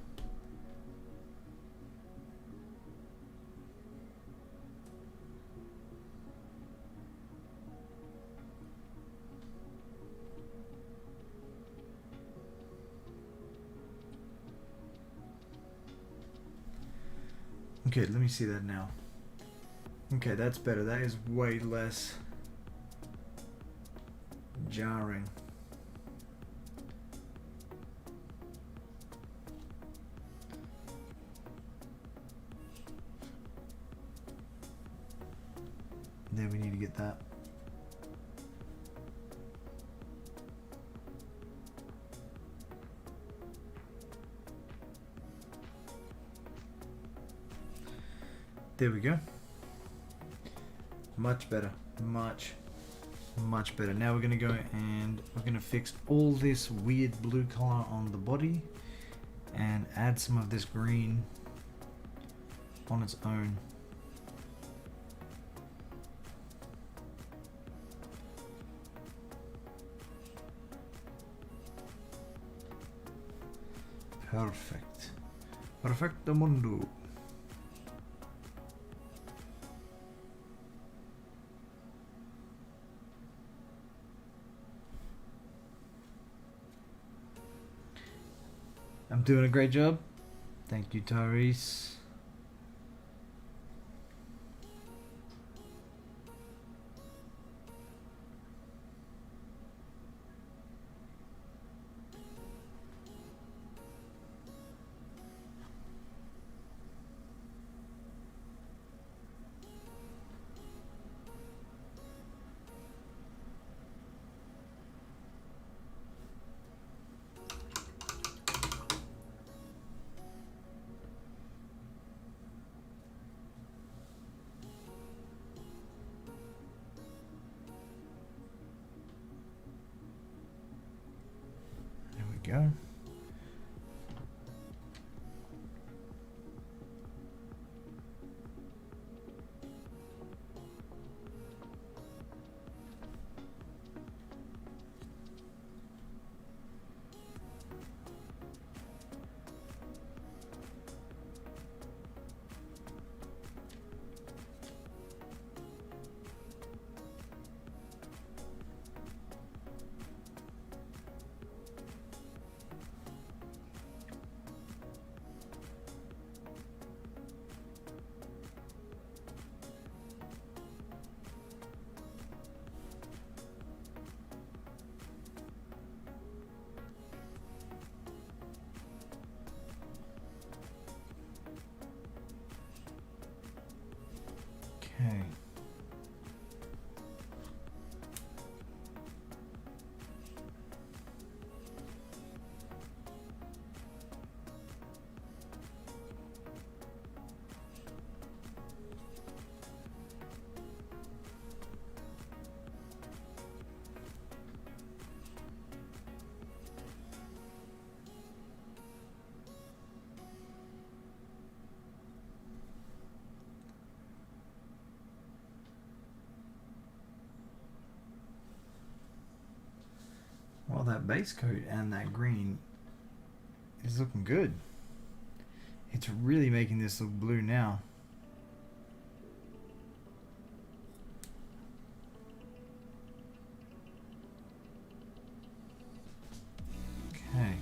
Okay, let me see that now. Okay, that's better. That is way less jarring. Then we need to get that. There we go. Much better. Much better. Now we're going to go and we're going to fix all this weird blue color on the body and add some of this green on its own. Perfect. Perfecto mundo. I'm doing a great job. Thank you, Tyrese. Go. Okay. Well, that base coat and that green is looking good. It's really making this look blue now. Okay.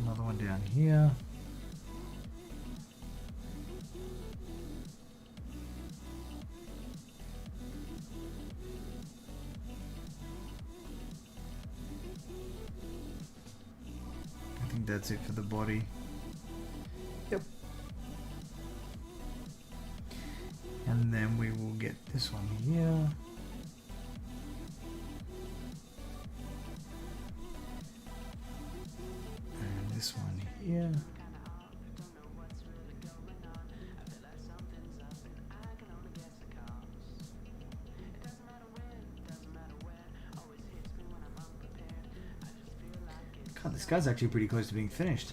Another one down here. I think that's it for the body. Yep. And then we will get this one here. And this one here. God, this guy's actually pretty close to being finished.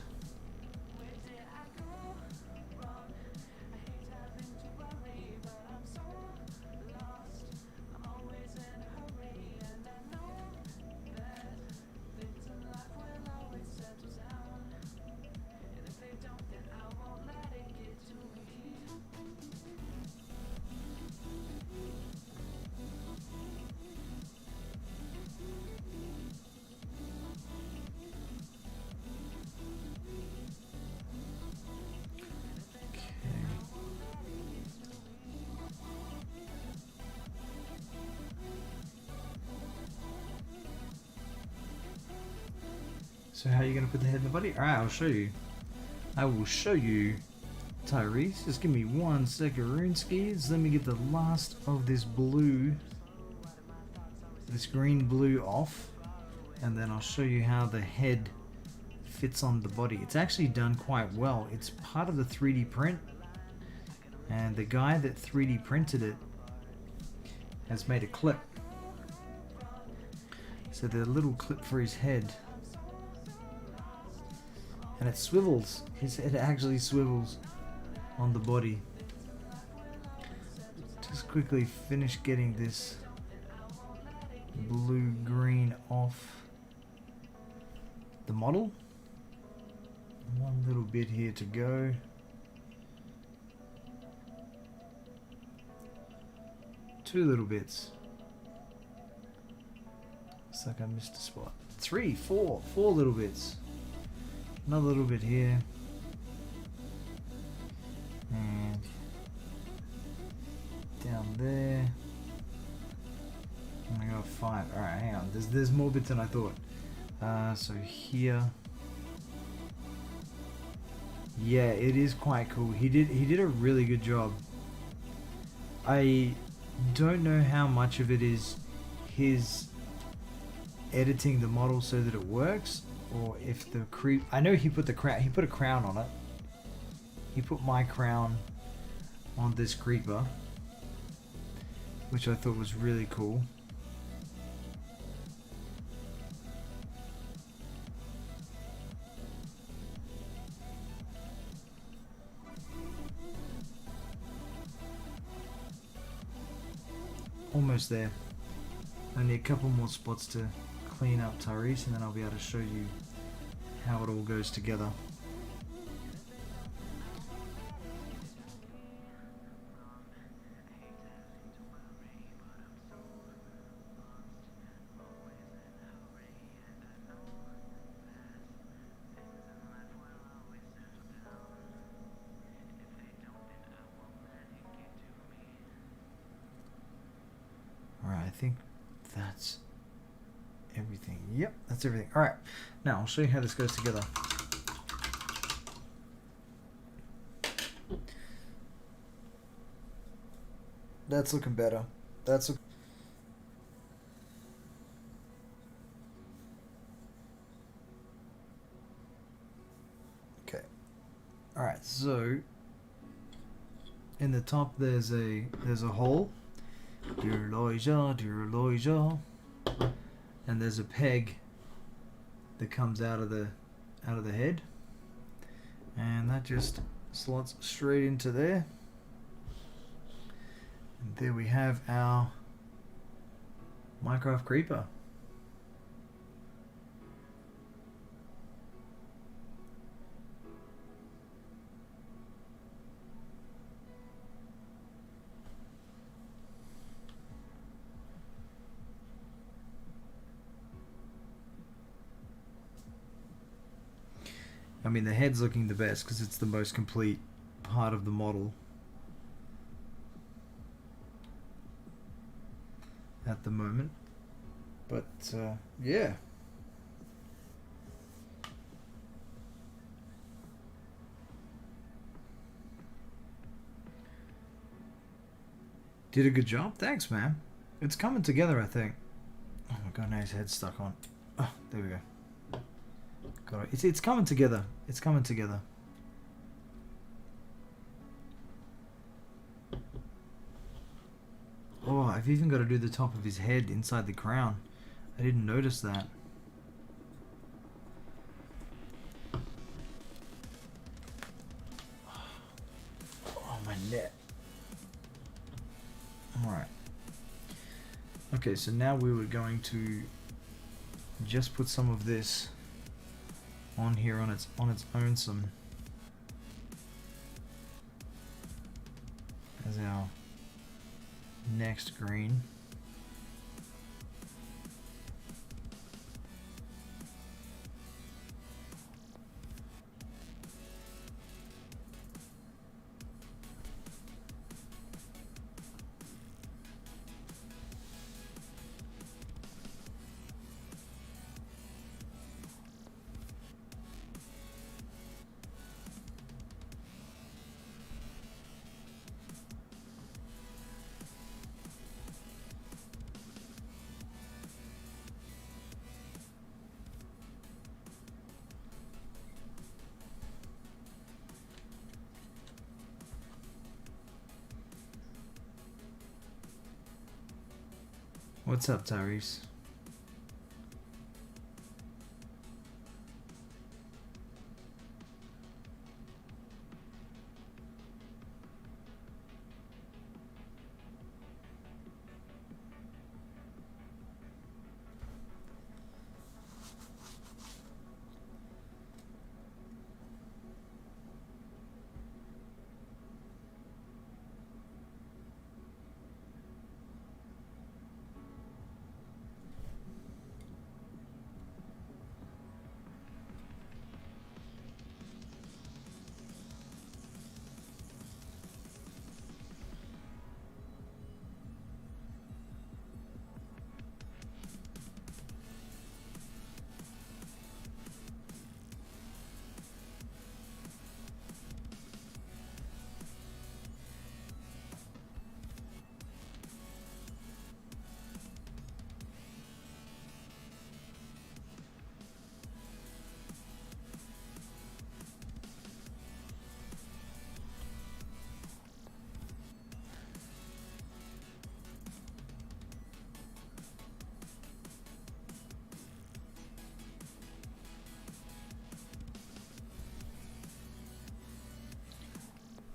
So how are you going to put the head in the body? Alright, I'll show you. I will show you, Tyrese. Just give me 1 second, RuneSkeez. Let me get the last of this blue, this green blue off. And then I'll show you how the head fits on the body. It's actually done quite well. It's part of the 3D print. And the guy that 3D printed it has made a clip. So the little clip for his head. And it swivels. His head actually swivels on the body. Just quickly finish getting this blue-green off the model. One little bit here to go. Two little bits. Looks like I missed a spot. 3, 4 little bits. Another little bit here. And down there. And I got 5. Alright, hang on. There's more bits than I thought. So here. Yeah, it is quite cool. He did a really good job. I don't know how much of it is his editing the model so that it works, or if the creep. I know he put the crown. He put a crown on it. He put my crown on this creeper, which I thought was really cool. Almost there. Only a couple more spots to clean up, Tyrese, and then I'll be able to show you how it all goes together. Alright, I think that's everything. Yep, that's everything. Alright, now I'll show you how this goes together. That's looking better. That's okay. Alright, so in the top there's a hole. Dear Elijah, and there's a peg that comes out of the head, and that just slots straight into there. And there we have our Minecraft creeper. I mean, the head's looking the best because it's the most complete part of the model at the moment. But yeah. Did a good job. Thanks, man. It's coming together, I think. Oh my god, now his head's stuck on. Oh, there we go. Got it. It's coming together. It's coming together. Oh, I've even got to do the top of his head inside the crown. I didn't notice that. Oh, my neck. Alright. Okay, so now we were going to just put some of this on here on its own some as our next green. What's up, Tyrese?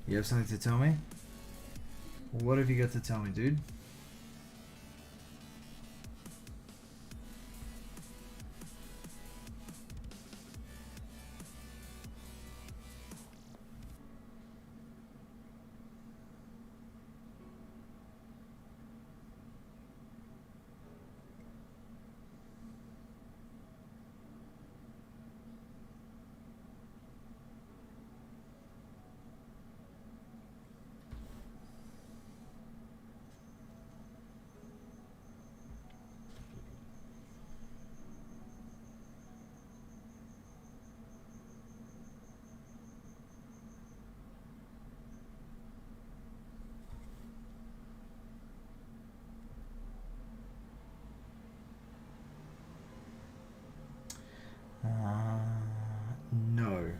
You have something to tell me? What have you got to tell me, dude? No.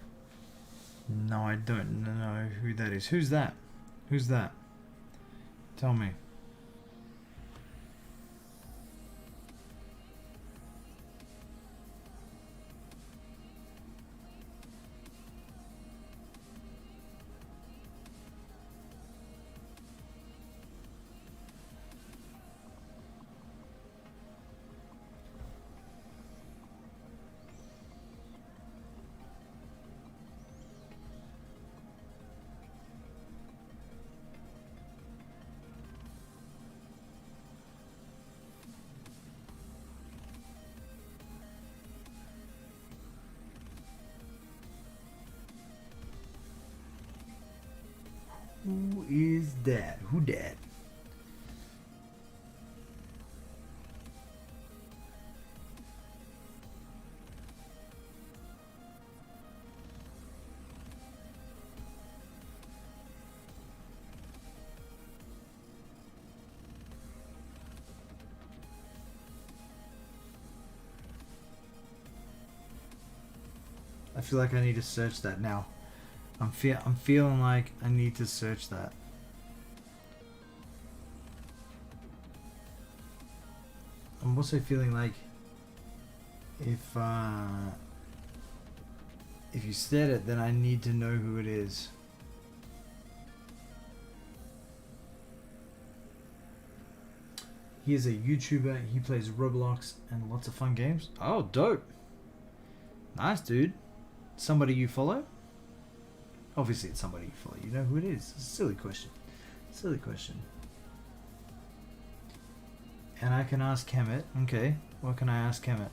No, I don't know who that is. Who's that? Who's that? Tell me. Who is that? Who that? I feel like I need to search that now. I'm feeling like I need to search that. I'm also feeling like if you said it, then I need to know who it is. He is a YouTuber. He plays Roblox and lots of fun games. Oh, dope. Nice, dude. Somebody you follow? Obviously, it's somebody you follow. You know who it is. It's a silly question. Silly question. And I can ask Kemet. Okay. What can I ask Kemet?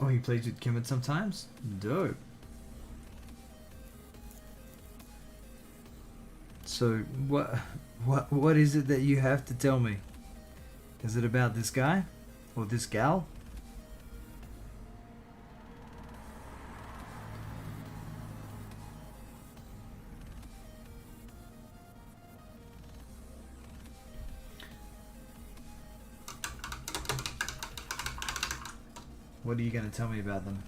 Oh, he plays with Kemet sometimes? Dope. So, what is it that you have to tell me? Is it about this guy? Or this gal? What are you going to tell me about them?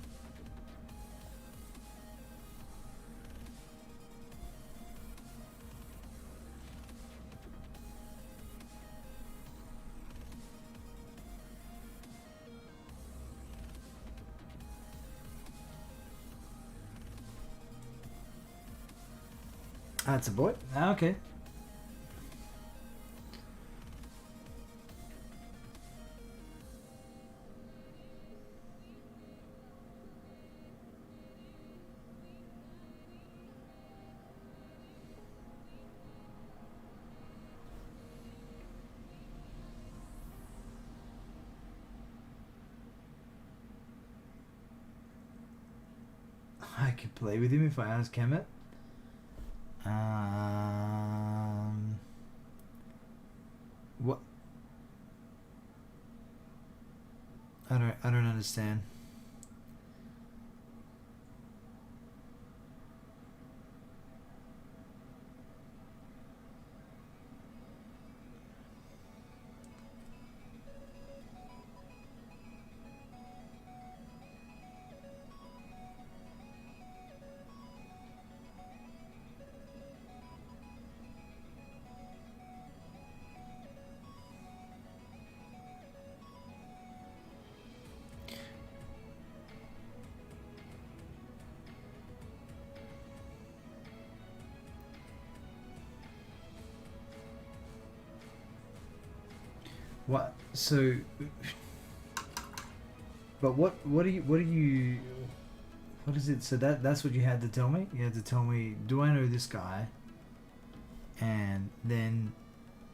That's a boy. Ah, okay. I could play with him if I ask Kemet. What? I don't understand. What? So, but what do you what is it? So that's what you had to tell me. You had to tell me, do I know this guy? And then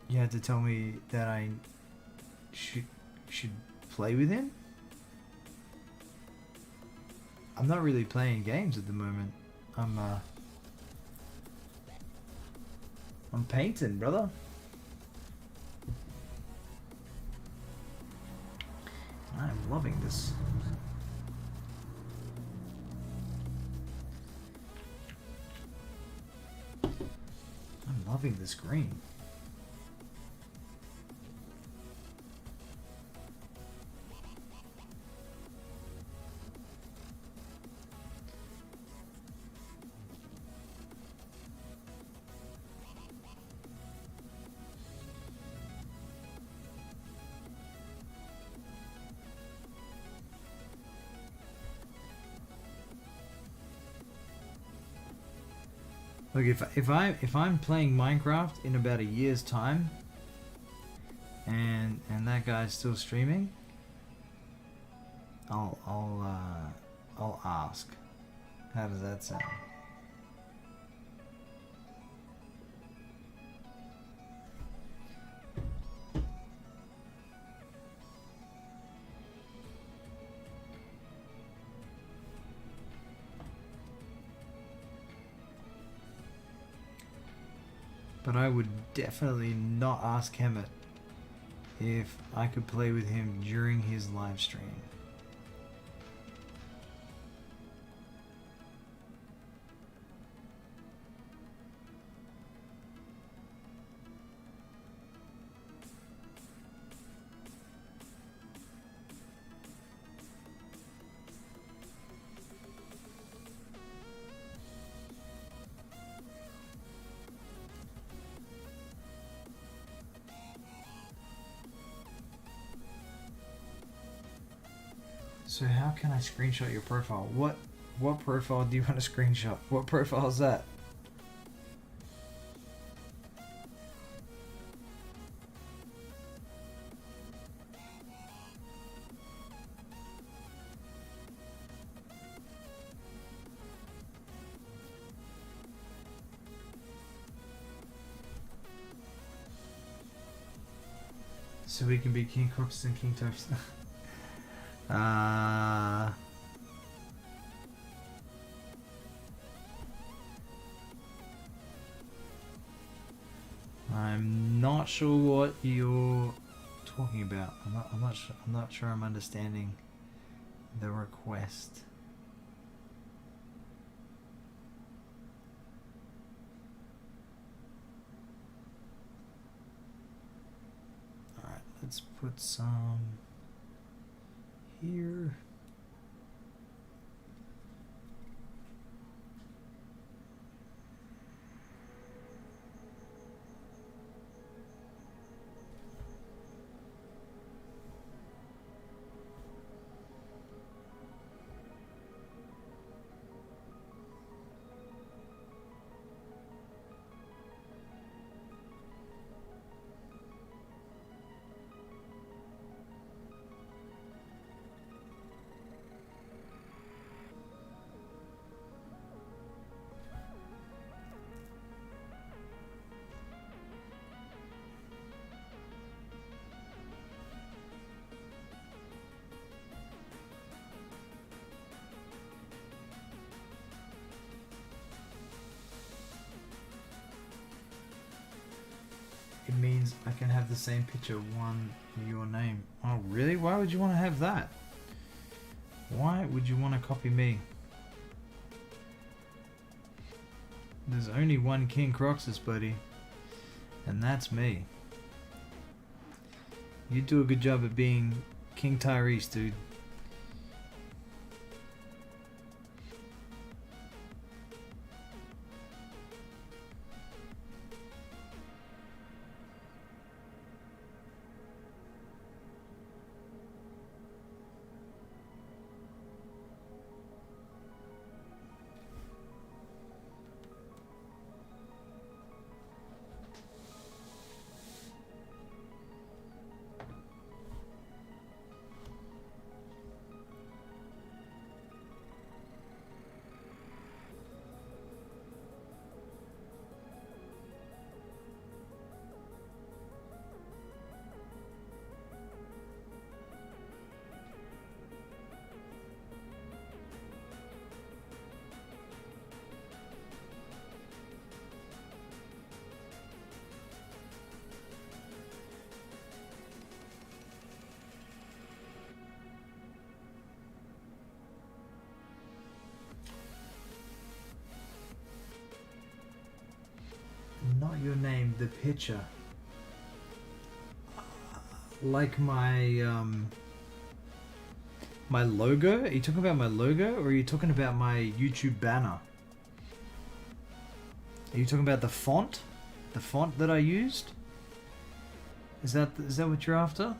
you had to tell me that I should play with him. I'm not really playing games at the moment. I'm painting, brother. I'm loving this. I'm loving this green. Look, if I'm playing Minecraft in about a year's time, and that guy's still streaming, I'll ask. How does that sound? But I would definitely not ask Hemet if I could play with him during his live stream. So how can I screenshot your profile? What profile do you want to screenshot? What profile is that? So we can be King Crooks and King Toast. Uh, I'm not sure what you're talking about. I'm not sure I'm understanding the request. Alright, let's put some here. It means I can have the same picture, one your name. Oh, really? Why would you want to have that? Why would you want to copy me? There's only one King Croxus, buddy. And that's me. You do a good job of being King Tyrese, dude. Not your name, the picture. Like my my logo? Are you talking about my logo, or are you talking about my YouTube banner? Are you talking about the font? The font that I used? Is that what you're after?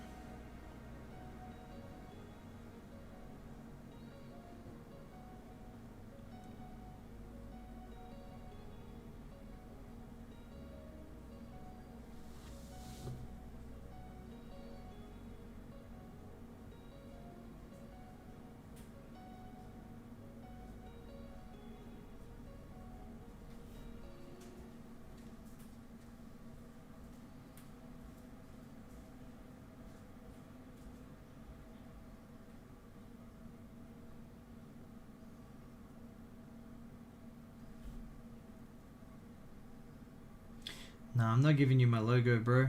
No, I'm not giving you my logo, bro.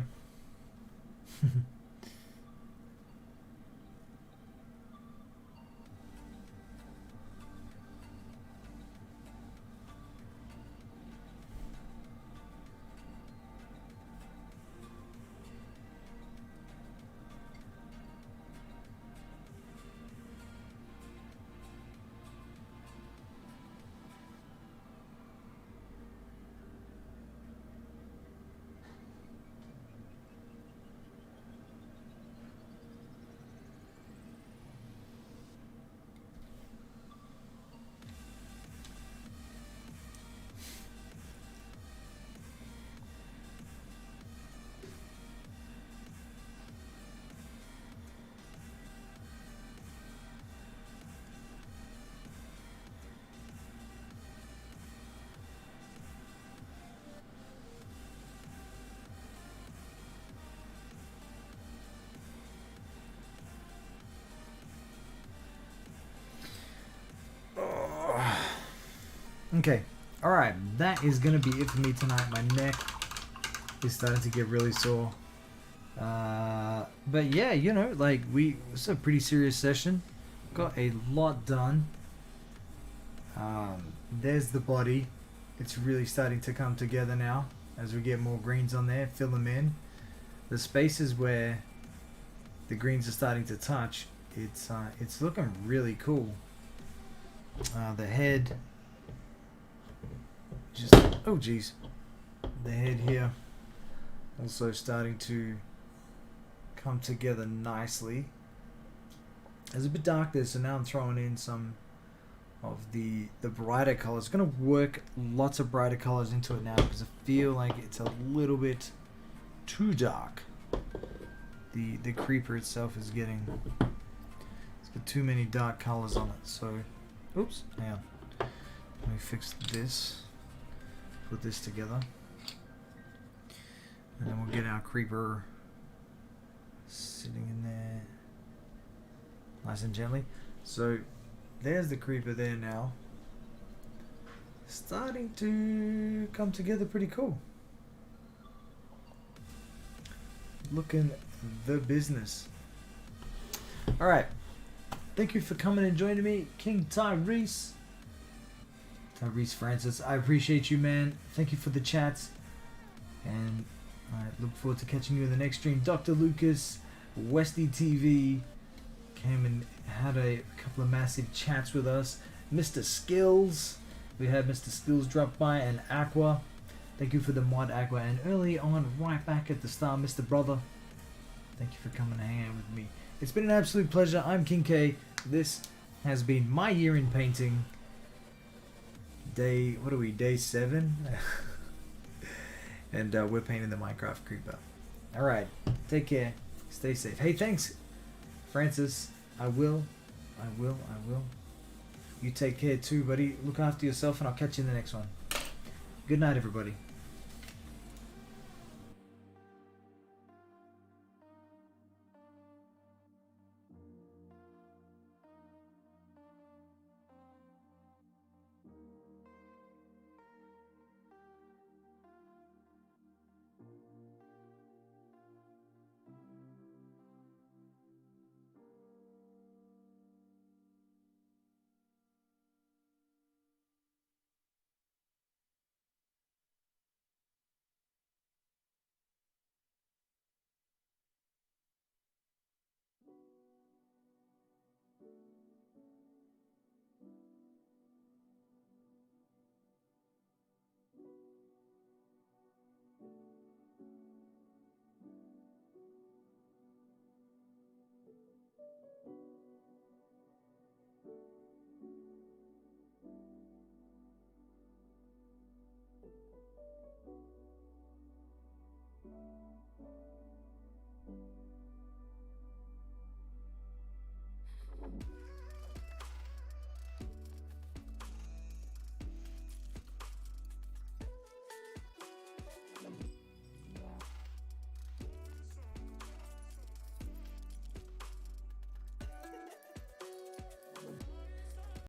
Okay, alright, that is going to be it for me tonight. My neck is starting to get really sore. But yeah, you know, like, it's a pretty serious session. Got a lot done. There's the body. It's really starting to come together now as we get more greens on there, fill them in. The spaces where the greens are starting to touch, it's looking really cool. The head, just, oh geez, the head here also starting to come together nicely. It's a bit dark there, so now I'm throwing in some of the brighter colors. Going to work lots of brighter colors into it now because I feel like it's a little bit too dark. The creeper itself is getting, it's got too many dark colors on it. So, oops, hang on. Let me fix this. Put this together, and then we'll get our creeper sitting in there nice and gently. So there's the creeper there now, starting to come together pretty cool. Looking the business. Alright, thank you for coming and joining me, King Tyrese Francis. I appreciate you, man. Thank you for the chats, and I look forward to catching you in the next stream. Dr. Lucas, Westy TV came and had a couple of massive chats with us. Mr. Skills, we had Mr. Skills drop by, and Aqua. Thank you for the mod, Aqua. And early on, right back at the start, Mr. Brother, thank you for coming and hanging out with me. It's been an absolute pleasure. I'm King K. This has been my year in painting. Day, what are we, day 7? And we're painting the Minecraft creeper. Alright, take care. Stay safe. Hey, thanks, Francis. I will. You take care too, buddy. Look after yourself, and I'll catch you in the next one. Good night, everybody.